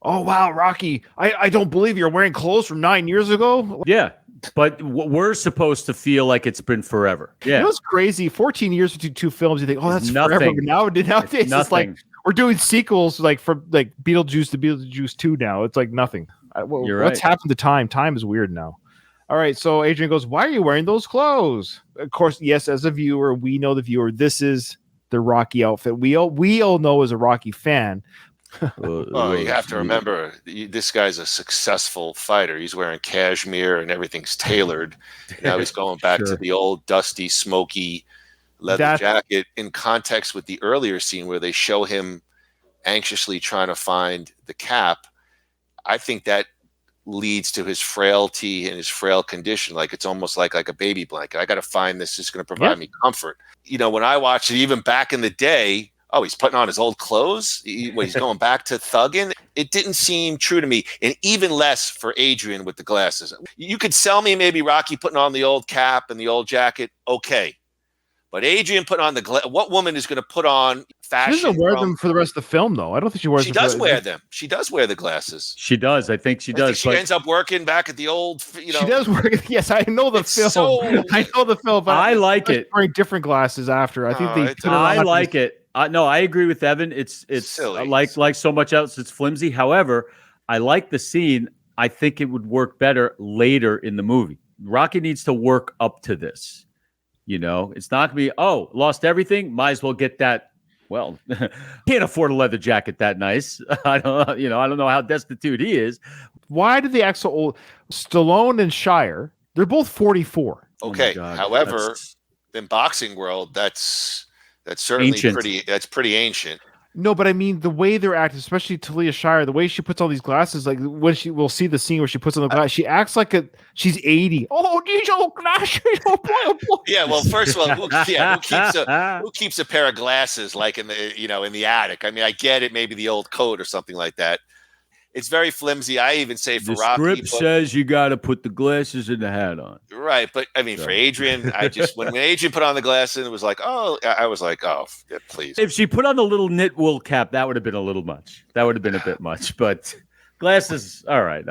Oh, wow, Rocky. I don't believe you're wearing clothes from 9 years ago. Yeah. But we're supposed to feel like it's been forever. Yeah. You know what's crazy? 14 years between two films, you think, oh, that's Nothing. forever. But nowadays, it's like nothing. we're doing sequels like from like Beetlejuice to Beetlejuice 2 now. It's like nothing. You're What's right. happened to time? Time is weird now. All right, so Adrian goes, why are you wearing those clothes? Of course, yes, as a viewer, we know the viewer, this is the Rocky outfit. We all know as a Rocky fan. Well, you have to remember, this guy's a successful fighter. He's wearing cashmere and everything's tailored. Now he's going back to the old dusty, smoky leather jacket in context with the earlier scene where they show him anxiously trying to find the cap. I think that leads to his frailty and his frail condition. Like it's almost like a baby blanket. I got to find this. It's going to provide me comfort. You know, when I watched it, even back in the day, oh, he's putting on his old clothes. He's going back to thugging. It didn't seem true to me, and even less for Adrian with the glasses. You could sell me maybe Rocky putting on the old cap and the old jacket. Okay. But Adrian putting on what woman is going to put on fashion? She doesn't wear them for the rest of the film, though. I don't think she wears them. She does wear them. She does wear the glasses. She does. I think she does. She ends up working back at the old, She does work. Yes, I know the film. I know the film. But I like it. Wearing different glasses after. I think I like it. No, I agree with Evan. It's silly. Like so much else. It's flimsy. However, I like the scene. I think it would work better later in the movie. Rocky needs to work up to this. You know, it's not gonna be, oh, lost everything. Might as well get that. Well, can't afford a leather jacket that nice. I don't know how destitute he is. Why did they act so old? Stallone and Shire, they're both 44. Okay. However, in boxing world, that's certainly ancient. pretty ancient. No, but I mean the way they're acting, especially Talia Shire, the way she puts on these glasses, like when we'll see the scene where she puts on the glasses, she acts like she's 80. Oh, these old glasses. Yeah, well, first of all, who keeps a pair of glasses like in the attic? I mean, I get it, maybe the old coat or something like that. It's very flimsy. I even say for the Rocky, script says you got to put the glasses and the hat on. Right, but I mean, for Adrian, I just when Adrian put on the glasses, it was like, I was like, oh, yeah, please. If she put on the little knit wool cap, that would have been a little much. That would have been a bit much. But glasses, all right.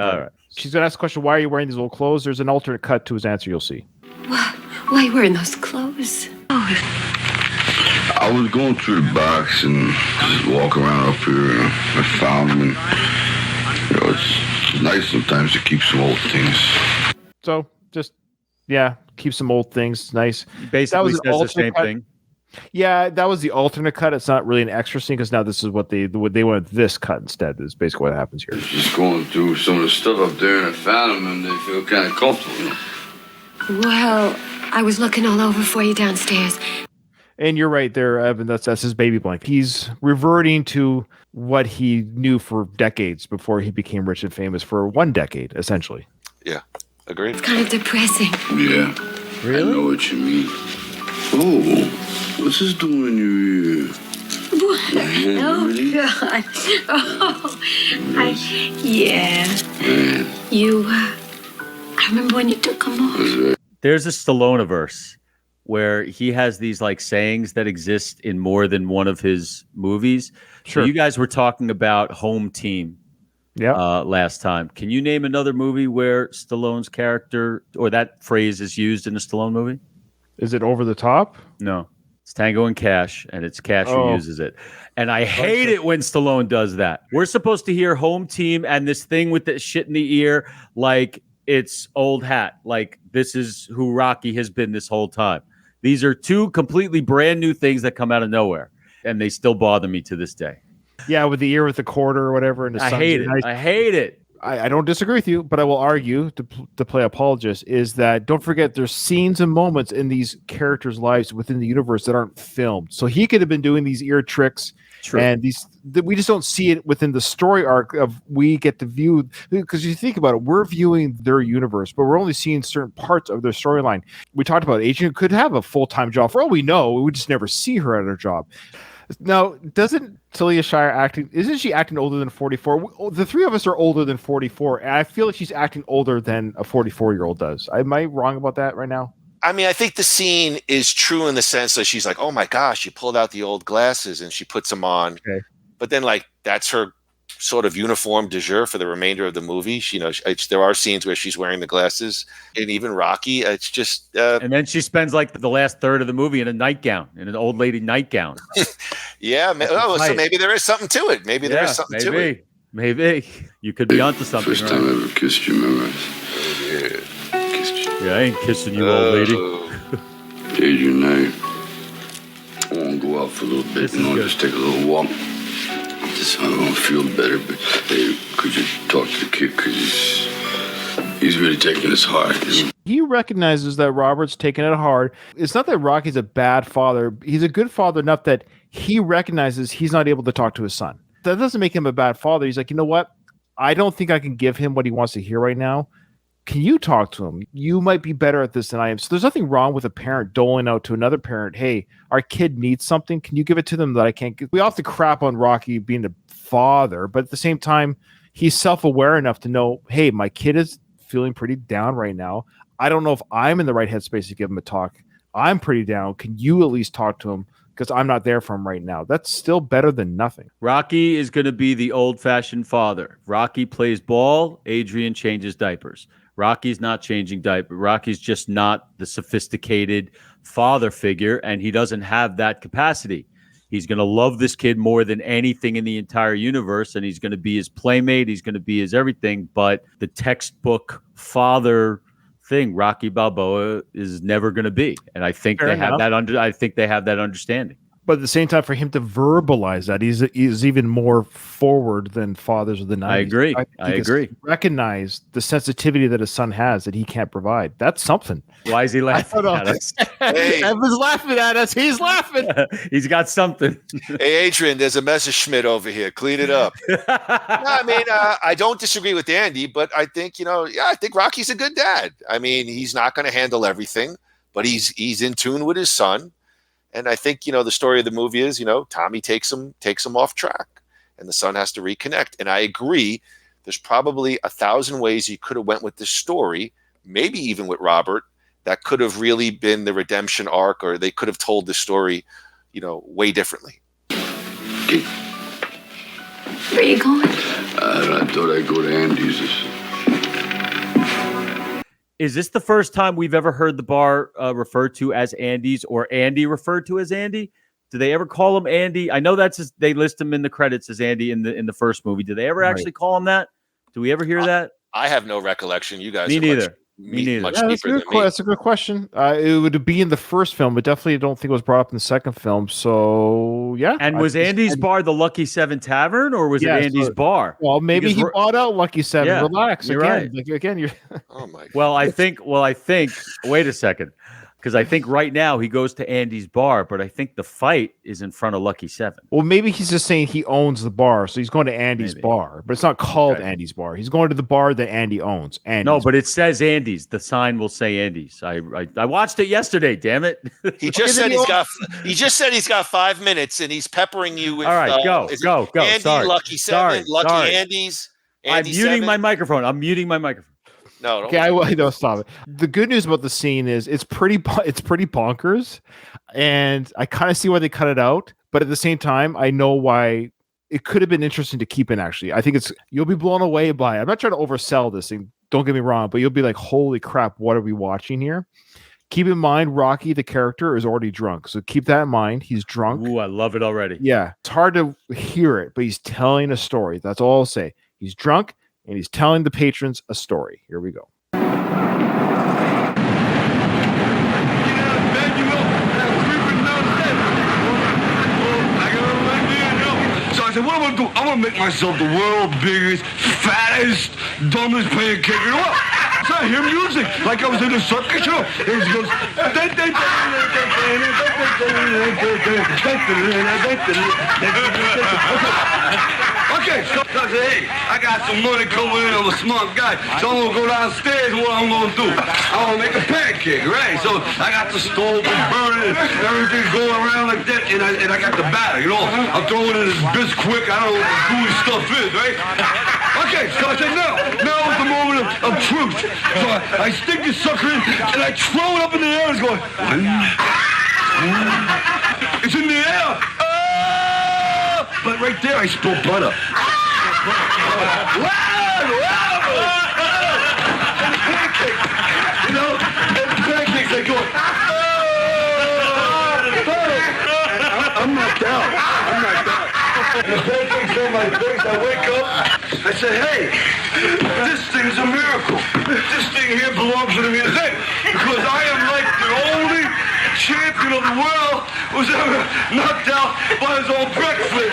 She's gonna ask the question, why are you wearing these old clothes? There's an alternate cut to his answer. You'll see. Why are you wearing those clothes? I was going through the box and just walk around up here, and I found them. And, it's nice sometimes to keep some old things. So just keep some old things. Nice. Basically says the same thing. Yeah, that was the alternate cut. It's not really an extra scene because now this is what they went this cut instead. Is basically what happens here. Just going through some of the stuff up there, and I found them, and they feel kind of comfortable. Well, I was looking all over for you downstairs. And you're right there, Evan. That's his baby blanket. He's reverting to what he knew for decades before he became rich and famous, for 1 decade, essentially. Yeah, agreed. It's kind of depressing. Yeah, really? I know what you mean. Oh, what's this doing in your ear? Oh, God. Oh, I remember when you took them off. There's a Stallone-averse where he has these like sayings that exist in more than one of his movies. Sure. So you guys were talking about Home Team last time. Can you name another movie where Stallone's character or that phrase is used in a Stallone movie? Is it Over the Top? No. It's Tango and Cash, and it's Cash who uses it. And I hate it when Stallone does that. We're supposed to hear Home Team and this thing with the shit in the ear like it's old hat. Like this is who Rocky has been this whole time. These are two completely brand new things that come out of nowhere, and they still bother me to this day. Yeah, with the ear with the quarter or whatever. And I hate it. I hate it. I don't disagree with you, but I will argue to play apologist is that don't forget there's scenes and moments in these characters' lives within the universe that aren't filmed. So he could have been doing these ear tricks. True. And we just don't see it within the story arc of we get to view, because you think about it, we're viewing their universe, but we're only seeing certain parts of their storyline. We talked about Agent could have a full-time job. For all we know, we just never see her at her job. Now, doesn't Talia Shire isn't she acting older than 44? The three of us are older than 44, and I feel like she's acting older than a 44-year-old does. Am I wrong about that right now? I mean, I think the scene is true in the sense that she's like, oh my gosh, she pulled out the old glasses and she puts them on. Okay. But then, like, that's her sort of uniform de jour for the remainder of the movie. There are scenes where she's wearing the glasses, and even Rocky, it's just... and then she spends, like, the last third of the movie in a nightgown, in an old lady nightgown. Yeah. So maybe there is something to it. Maybe there is something to it. Maybe. You could be onto something. First time I ever kissed you, remember? Yeah. Yeah, I ain't kissing you, old lady. Adrian, I want to go out for a little bit, just take a little walk. Just I don't feel better, but hey, could you talk to the kid? Because he's really taking this hard. He recognizes that Robert's taking it hard. It's not that Rocky's a bad father. He's a good father enough that he recognizes he's not able to talk to his son. That doesn't make him a bad father. He's like, you know what? I don't think I can give him what he wants to hear right now. Can you talk to him? You might be better at this than I am. So there's nothing wrong with a parent doling out to another parent, hey, our kid needs something. Can you give it to them that I can't give? We often crap on Rocky being the father, but at the same time, he's self-aware enough to know, hey, my kid is feeling pretty down right now. I don't know if I'm in the right headspace to give him a talk. I'm pretty down. Can you at least talk to him? Because I'm not there for him right now. That's still better than nothing. Rocky is going to be the old-fashioned father. Rocky plays ball. Adrian changes diapers. Rocky's not changing diapers. Rocky's just not the sophisticated father figure, and he doesn't have that capacity. He's going to love this kid more than anything in the entire universe, and he's going to be his playmate. He's going to be his everything. But the textbook father thing, Rocky Balboa, is never going to be. And I think they have that understanding. But at the same time, for him to verbalize that, he's even more forward than fathers of the 90s. I agree. I agree. Recognize the sensitivity that his son has that he can't provide. That's something. Why is he laughing at us? Hey. Evan's laughing at us. He's laughing. He's got something. Hey, Adrian, there's a Messerschmitt over here. Clean it up. No, I mean, I don't disagree with Andy, but I think, I think Rocky's a good dad. I mean, he's not going to handle everything, but he's in tune with his son. And I think, the story of the movie is, Tommy takes him off track and the son has to reconnect. And I agree. There's probably 1,000 ways you could have went with this story, maybe even with Robert, that could have really been the redemption arc, or they could have told the story, way differently. Where are you going? I thought I'd go to Andy's. Is this the first time we've ever heard the bar referred to as Andy's, or Andy referred to as Andy? Do they ever call him Andy? I know they list him in the credits as Andy in the first movie. Do they ever actually call him that? Do we ever hear that? I have no recollection. You guys, me neither. Much Yeah, that's a good question. It would be in the first film, but definitely don't think it was brought up in the second film. So yeah. And was Andy's bar the Lucky Seven Tavern, or was it Andy's bar? Well, maybe he bought out Lucky Seven. Yeah, relax. You're again, right. Again, you're. Oh my God. Well, I think. Wait a second. Because I think right now he goes to Andy's bar, but I think the fight is in front of Lucky Seven. Well, maybe he's just saying he owns the bar, so he's going to Andy's bar, but it's not called Andy's bar. He's going to the bar that Andy owns. No, but it says Andy's. The sign will say Andy's. I watched it yesterday. Damn it! He just said he's got 5 minutes, and he's peppering you with. All right, go. Andy, Sorry. Lucky Seven, Lucky Andy's. I'm muting my microphone. No, okay, I don't stop it. The good news about the scene is it's pretty bonkers, and I kind of see why they cut it out. But at the same time, I know why it could have been interesting to keep in. Actually, I think you'll be blown away by it. I'm not trying to oversell this thing. Don't get me wrong, but you'll be like, "Holy crap! What are we watching here?" Keep in mind, Rocky, the character, is already drunk, so keep that in mind. He's drunk. Ooh, I love it already. Yeah, it's hard to hear it, but he's telling a story. That's all I'll say. He's drunk. And he's telling the patrons a story. Here we go. So I said, what am I gonna do? I'm gonna make myself the world's biggest, fattest, dumbest pancake. You know what? So I hear music like I was in a circus show. And he goes, okay, so I said, hey, I got some money coming in. I'm a smart guy. So I'm gonna go downstairs and what I'm gonna do? I'm gonna make a pancake, right? So I got the stove and burning, everything's going around like that, and I got the batter, you know? I'm throwing in this Bisquick, I don't know what the gooey stuff is, right? Okay, so I said, now is the moment of truth. So I stick this sucker in, and I throw it up in the air, and it's going, it's in the air. But right there, I spilled butter. Pancake, you know, and pancakes, they go, I'm knocked out. And the pancakes on my face, I wake up, I say, hey, this thing's a miracle. This thing here belongs to the museum. Because I am like the only champion of the world who's ever knocked out by his own breakfast.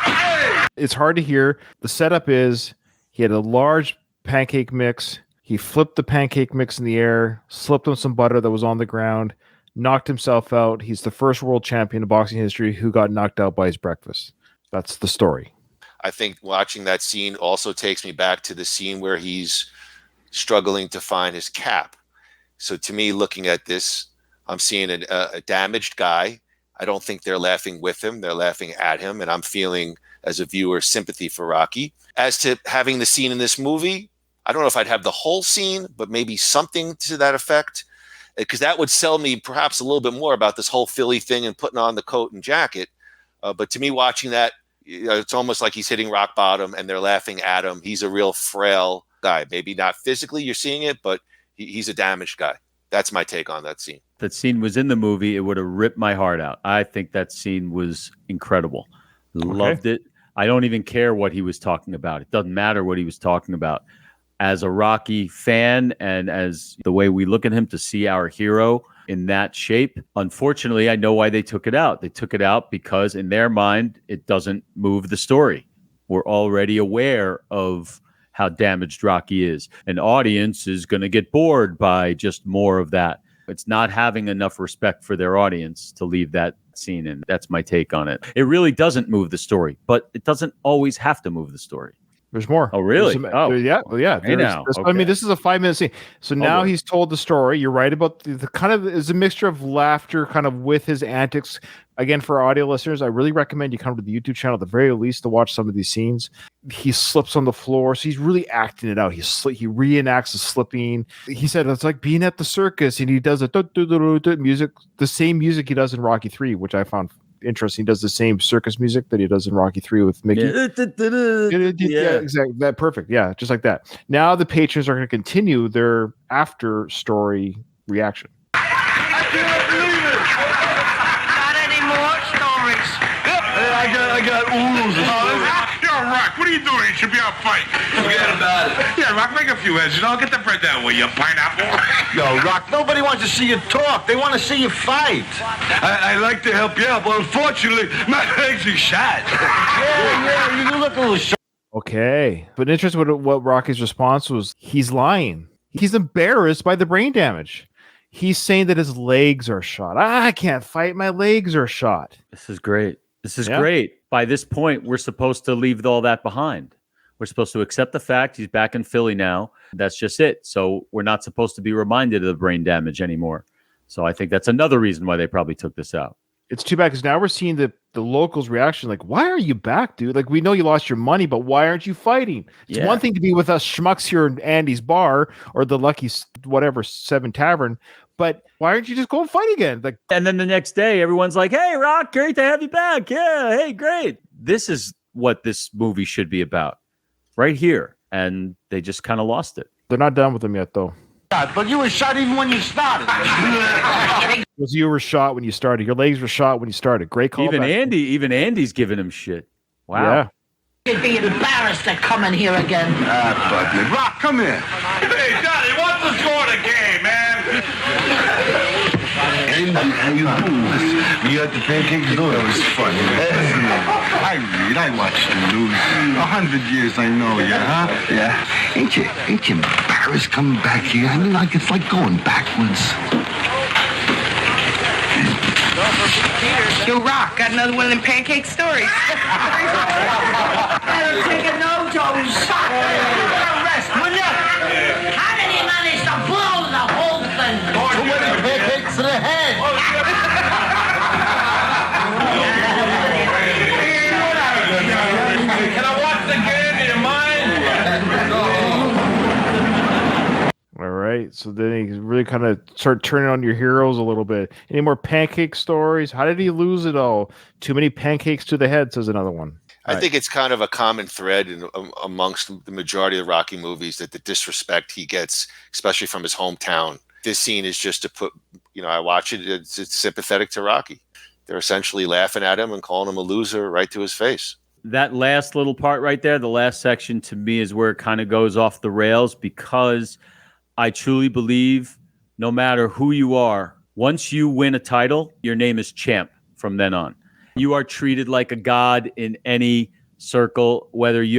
Hey! It's hard to hear. The setup is he had a large pancake mix. He flipped the pancake mix in the air, slipped on some butter that was on the ground, knocked himself out. He's the first world champion in boxing history who got knocked out by his breakfast. That's the story. I think watching that scene also takes me back to the scene where he's struggling to find his cap. So to me, looking at this, I'm seeing a damaged guy. I don't think they're laughing with him. They're laughing at him. And I'm feeling, as a viewer, sympathy for Rocky. As to having the scene in this movie, I don't know if I'd have the whole scene, but maybe something to that effect, because that would sell me perhaps a little bit more about this whole Philly thing and putting on the coat and jacket. But to me, watching that, it's almost like he's hitting rock bottom and they're laughing at him. He's a real frail guy. Maybe not physically you're seeing it, but he's a damaged guy. That's my take on that scene. That scene was in the movie. It would have ripped my heart out. I think that scene was incredible. Loved it. I don't even care what he was talking about. It doesn't matter what he was talking about. As a Rocky fan and as the way we look at him to see our hero in that shape, unfortunately, I know why they took it out. They took it out because in their mind, it doesn't move the story. We're already aware of how damaged Rocky is. An audience is going to get bored by just more of that. It's not having enough respect for their audience to leave that scene in. That's my take on it. It really doesn't move the story, but it doesn't always have to move the story. There's more. Oh, really? Yeah. Hey, now. Okay. I mean, this is a 5-minute scene. So now he's told the story. You're right about the kind of is a mixture of laughter kind of with his antics. Again, for audio listeners, I really recommend you come to the YouTube channel at the very least to watch some of these scenes. He slips on the floor. So he's really acting it out. He reenacts the slipping. He said it's like being at the circus, and he does a music, the same music he does in Rocky 3, which I found interesting. He does the same circus music that he does in Rocky 3 with Mickey. Yeah, exactly. That perfect. Yeah, just like that. Now the patrons are going to continue their after story reaction. I can't believe it. Got any more stories? I got oodles of stories. Yo, Rock, what are you doing? You should be out fighting. Forget about it. Yeah, Rock, make a few heads. You know, get the bread that way, you pineapple. Yo, Rock, nobody wants to see you talk. They want to see you fight. I like to help you out, but unfortunately, my legs are shot. Yeah, you look a little shot. Okay. But interesting what Rocky's response was. He's lying. He's embarrassed by the brain damage. He's saying that his legs are shot. I can't fight. My legs are shot. This is great. This is great. By this point, we're supposed to leave all that behind. We're supposed to accept the fact he's back in Philly now. That's just it. So we're not supposed to be reminded of the brain damage anymore. So I think that's another reason why they probably took this out. It's too bad because now we're seeing the locals' reaction. Like, why are you back, dude? Like, we know you lost your money, but why aren't you fighting? It's one thing to be with us schmucks here in Andy's bar or the Lucky 7 Tavern, but why aren't you just going fight again? Like, and then the next day, everyone's like, "Hey, Rock, great to have you back. Yeah, hey, great." This is what this movie should be about, right here. And they just kind of lost it. They're not done with him yet, though. But you were shot even when you started. Because you were shot when you started. Your legs were shot when you started. Great call. Even Andy's giving him shit. Wow. Yeah. You'd be embarrassed to come in here again. Fuck me. Rock, come here. Hey, Johnny, what's the score of the game, man? Ain't How you doing? You got the pancakes doing? That was fun. Listen, I read. I watch the news. 100 years I know you, huh? Yeah. Ain't you embarrassed coming back here? I mean, like it's like going backwards. Yo, Rock, got another one of them pancake stories. Better take a note, Joe. Rest, will you? How did he manage to blow the whole thing? Too many pancakes to the head. Can I watch the game? Do you mind? All right. So then he really kind of start turning on your heroes a little bit. Any more pancake stories? How did he lose it all? Too many pancakes to the head, says another one. I think it's kind of a common thread amongst the majority of Rocky movies that the disrespect he gets, especially from his hometown. This scene is just to put, I watch it, it's sympathetic to Rocky. They're essentially laughing at him and calling him a loser right to his face. That last little part right there, the last section to me is where it kind of goes off the rails, because I truly believe no matter who you are, once you win a title, your name is champ from then on. You are treated like a god in any circle,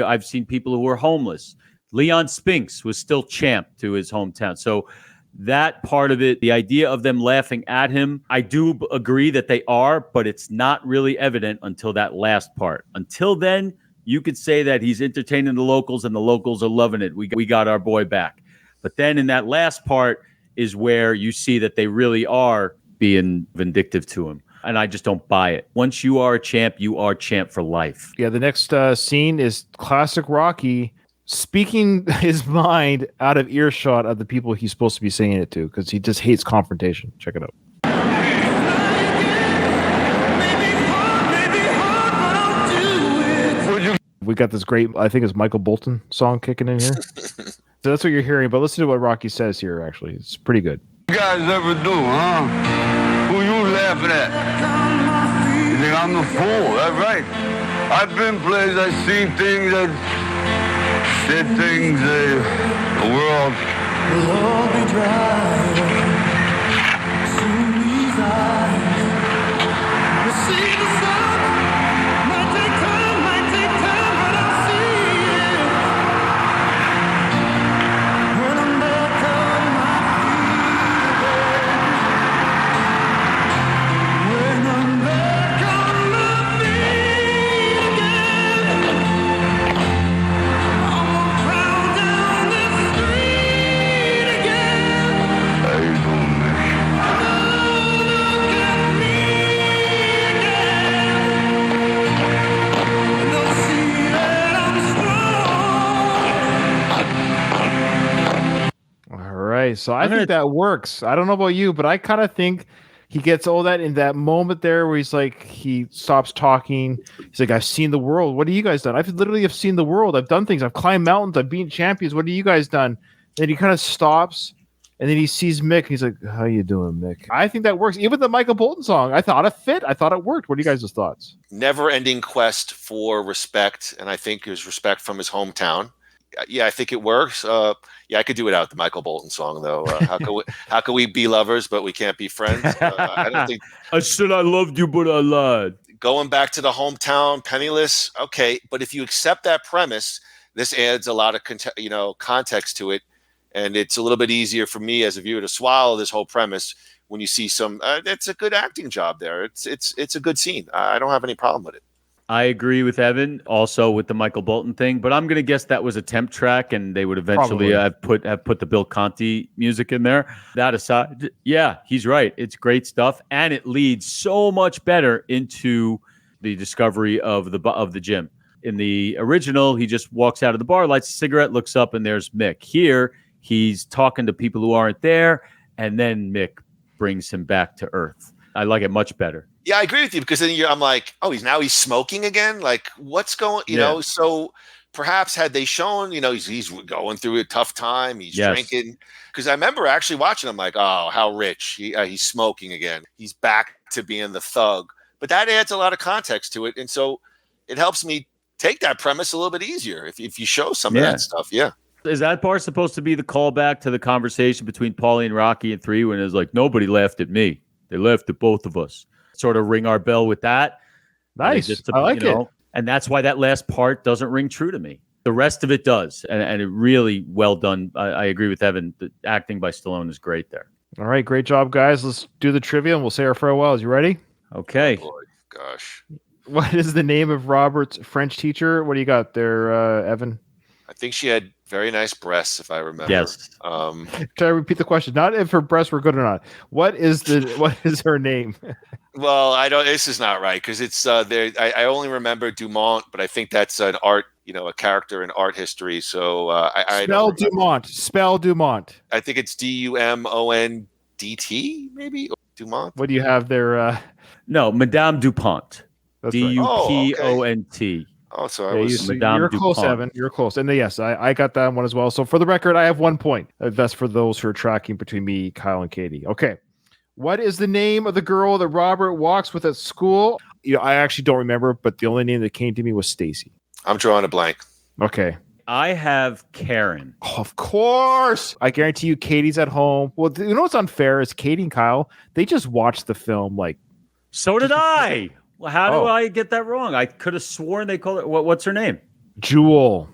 I've seen people who were homeless. Leon Spinks was still champ to his hometown. So that part of it, the idea of them laughing at him, I do agree that they are, but it's not really evident until that last part. Until then, you could say that he's entertaining the locals and the locals are loving it. We got our boy back. But then in that last part is where you see that they really are being vindictive to him. And I just don't buy it. Once you are a champ, you are champ for life. Yeah, the next scene is classic Rocky speaking his mind out of earshot of the people he's supposed to be saying it to, because he just hates confrontation. Check it out. We got this great, I think it's Michael Bolton song kicking in here. So that's what you're hearing, but listen to what Rocky says here, actually. It's pretty good. You guys ever do, huh? Who you laughing at? You think I'm the fool? That's right. I've been places, I've seen things, I've said things, the world will all be dry. Soon these eyes will see the sun. Might take time, but I'll see it. When I'm back on my feet again. When I'm back on my feet again. I'm gonna prowl down this street again. How you doing, man? Look at me again. And they'll see that I'm strong. All right. So I think that works. I don't know about you, but I kind of think he gets all that in that moment there where he's like, he stops talking. He's like, I've seen the world. What have you guys done? I've literally have seen the world. I've done things. I've climbed mountains. I've beaten champions. What have you guys done? Then he kind of stops, and then he sees Mick. And he's like, how you doing, Mick? I think that works. Even the Michael Bolton song, I thought it fit. I thought it worked. What are you guys' thoughts? Never-ending quest for respect, and I think his respect from his hometown. Yeah, I think it works. Yeah, I could do without the Michael Bolton song, though. How can we be lovers, but we can't be friends? I don't think. I said I loved you, but I lied. Going back to the hometown, penniless, okay. But if you accept that premise, this adds a lot of context to it, and it's a little bit easier for me as a viewer to swallow this whole premise when you see some. It's a good acting job there. It's a good scene. I don't have any problem with it. I agree with Evan, also with the Michael Bolton thing, but I'm going to guess that was a temp track, and they would eventually have put the Bill Conti music in there. That aside, yeah, he's right. It's great stuff, and it leads so much better into the discovery of the gym. In the original, he just walks out of the bar, lights a cigarette, looks up, and there's Mick. Here, he's talking to people who aren't there, and then Mick brings him back to earth. I like it much better. Yeah, I agree with you, because then I'm like, oh, he's smoking again. Like, what's going? You know, so perhaps had they shown, he's going through a tough time. He's drinking. Because I remember actually watching. I'm like, oh, how rich. He's smoking again. He's back to being the thug. But that adds a lot of context to it, and so it helps me take that premise a little bit easier if you show some of that stuff. Yeah. Is that part supposed to be the callback to the conversation between Paulie and Rocky in 3 when it was like, nobody laughed at me? They laughed at both of us. Sort of ring our bell with that. Nice. I like it. And that's why that last part doesn't ring true to me. The rest of it does. And it really well done. I agree with Evan. The acting by Stallone is great there. All right. Great job, guys. Let's do the trivia and we'll say our farewells. You ready? Okay. Oh boy. Gosh. What is the name of Robert's French teacher? What do you got there, Evan? I think she had very nice breasts, if I remember. Yes. Try to repeat the question. Not if her breasts were good or not. What is her name? Well, I don't. This is not right because it's there. I only remember Dumont, but I think that's an art. A character in art history. So I spell Dumont. Spell Dumont. I think it's Dumondt, maybe Dumont. What do you have there? No, Madame Dupont. That's Dupont. Oh, so I was. Madame You're Dupont. close, Evan. You're close. And yes, I got that one as well. So for the record, I have 1 point. That's for those who are tracking between me, Kyle, and Katie. Okay. What is the name of the girl that Robert walks with at school? I actually don't remember, but the only name that came to me was Stacy. I'm drawing a blank. Okay. I have Karen. Oh, of course. I guarantee you Katie's at home. Well, you know what's unfair is Katie and Kyle, they just watched the film like. So did I. Well, how do I get that wrong? I could have sworn they called it. What's her name? Jewel.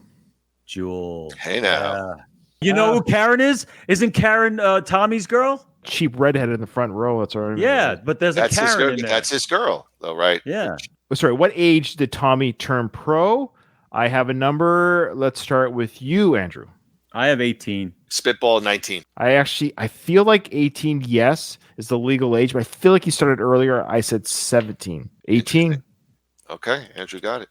Hey now. You know who Karen is? Isn't Karen Tommy's girl? Cheap redhead in the front row. That's all right. Yeah, but there's a Karen in there. That's his girl, though, right? Yeah. Sorry, what age did Tommy turn pro? I have a number. Let's start with you, Andrew. I have 18. Spitball 19. I feel like 18, yes, is the legal age, but I feel like he started earlier. I said 17. 18? Okay, Andrew got it.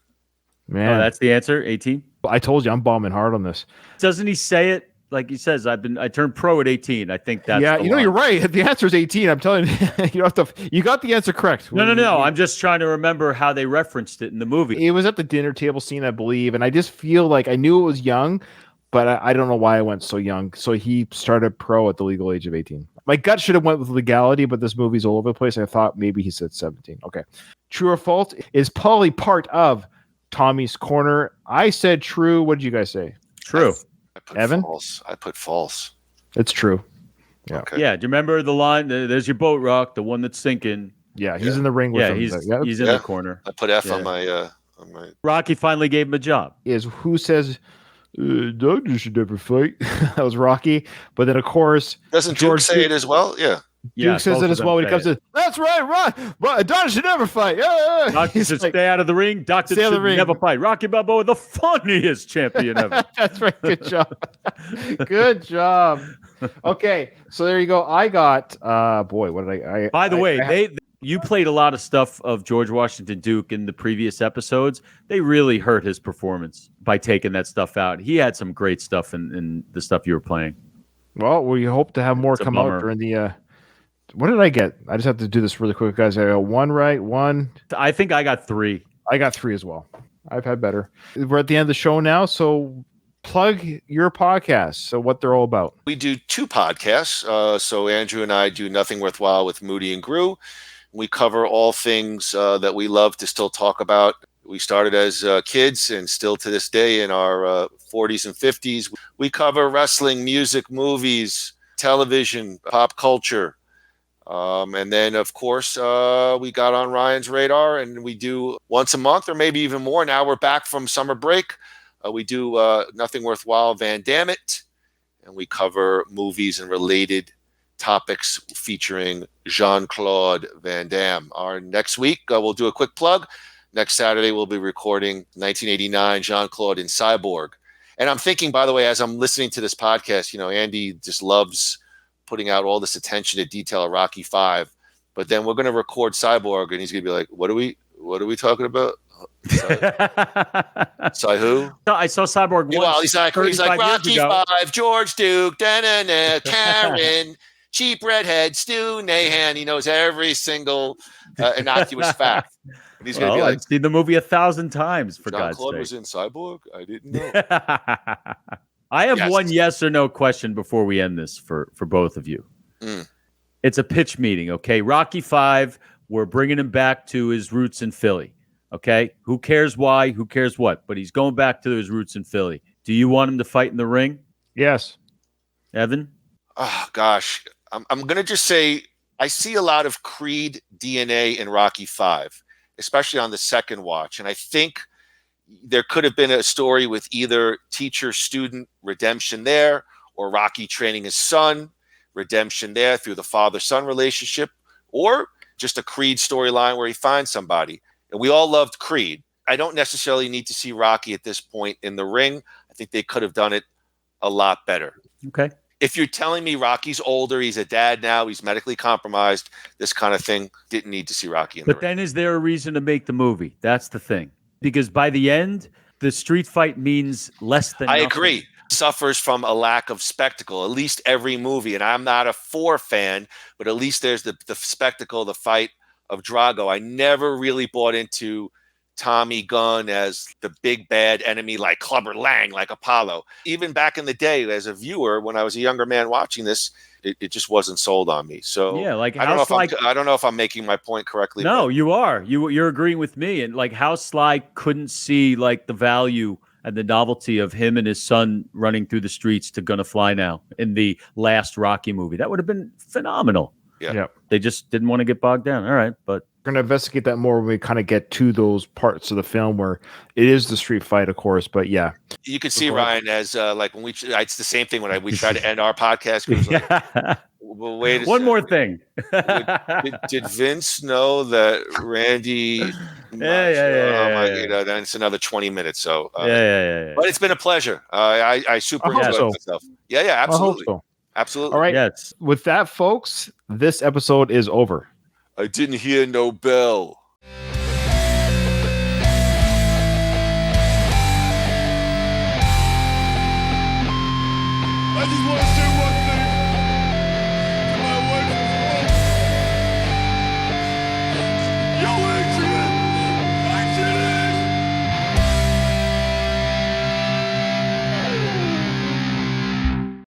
Man. Oh, that's the answer, 18? I told you, I'm bombing hard on this. Doesn't he say it? Like he says, I turned pro at 18. I think that's you're right. The answer is 18. I'm telling you, you got the anser correct. No. I'm just trying to remember how they referenced it in the movie. It was at the dinner table scene, I believe, and I just feel like I knew it was young, but I don't know why I went so young. So he started pro at the legal age of 18. My gut should have went with legality, but this movie's all over the place. I thought maybe he said 17. Okay. True or false? Is Polly part of Tommy's Corner? I said true. What did you guys say? True. Evan? False. I put false. It's true. Yeah. Okay. Yeah. Do you remember the line? There's your boat, Rock, the one that's sinking. Yeah, he's in the ring with him. He's in the corner. I put F on my. Rocky finally gave him a job. Is who says doctors should never fight? That was Rocky. But then, of course, doesn't George say it as well? Yeah. Duke says it as well when he comes to. That's right. Doctor should never fight. Yeah. Doctor should stay out of the ring. Doctor should never fight. Rocky Balboa, the funniest champion ever. That's right. Good job. Good job. Okay, so there you go. I got. Boy, what did I? By the way, you played a lot of stuff of George Washington Duke in the previous episodes. They really hurt his performance by taking that stuff out. He had some great stuff in the stuff you were playing. Well, we hope to have more come out during the. What did I get? I just have to do this really quick, guys. I got one right, one. I think I got 3. I got 3 as well. I've had better. We're at the end of the show now, so plug your podcast. So what they're all about. We do 2 podcasts. So Andrew and I do Nothing Worthwhile with Moody and Gru. We cover all things that we love to still talk about. We started as kids and still to this day in our 40s and 50s. We cover wrestling, music, movies, television, pop culture. And then, of course, we got on Ryan's radar and we do once a month or maybe even more. Now we're back from summer break. We do Nothing Worthwhile Van Damme It, and we cover movies and related topics featuring Jean-Claude Van Damme. Our next week, we'll do a quick plug. Next Saturday, we'll be recording 1989 Jean-Claude in Cyborg. And I'm thinking, by the way, as I'm listening to this podcast, Andy just loves putting out all this attention to detail of Rocky V, but then we're going to record Cyborg, and he's going to be like, "What are we talking about? Cy who?" No, I saw Cyborg once. Well, he's like Rocky V, George Duke, Karen, cheap redhead, Stu Nahan. He knows every single innocuous fact. And he's going to be like, "I've seen the movie 1,000 times." For God's sake, Jean-Claude was in Cyborg. I didn't know. I have one yes or no question before we end this for both of you. It's a pitch meeting, okay? Rocky V, we're bringing him back to his roots in Philly, okay? Who cares why? Who cares what? But he's going back to his roots in Philly. Do you want him to fight in the ring? Yes. Evan? Oh, gosh. I'm going to just say I see a lot of Creed DNA in Rocky 5, especially on the second watch. And I think there could have been a story with either teacher-student redemption there, or Rocky training his son, redemption there through the father-son relationship, or just a Creed storyline where he finds somebody. And we all loved Creed. I don't necessarily need to see Rocky at this point in the ring. I think they could have done it a lot better. Okay. If you're telling me Rocky's older, he's a dad now, he's medically compromised, this kind of thing, didn't need to see Rocky in the ring. But then is there a reason to make the movie? That's the thing. Because by the end, the street fight means less than I nothing. agree. Suffers from a lack of spectacle, at least every movie. And I'm not a 4 fan, but at least there's the spectacle, the fight of Drago. I never really bought into Tommy Gunn as the big bad enemy like Clubber Lang, like Apollo. Even back in the day as a viewer, when I was a younger man watching this, it just wasn't sold on me. So yeah, like I don't know if I'm making my point correctly. No, but you are. You're agreeing with me. And like how Sly couldn't see like the value and the novelty of him and his son running through the streets to Gonna Fly Now in the last Rocky movie. That would have been phenomenal. Yeah. They just didn't want to get bogged down. All right, but we're going to investigate that more when we kind of get to those parts of the film where it is the street fight, of course. But yeah, you could see Ryan as like when it's the same thing when we try to end our podcast. It was like, well, wait a one second. more thing. Did Vince know that Randy? Then it's another 20 minutes. So yeah. But it's been a pleasure. I super enjoyed myself. Yeah, absolutely. I hope so. Absolutely. All right. Yes. With that, folks, this episode is over. I didn't hear no bell.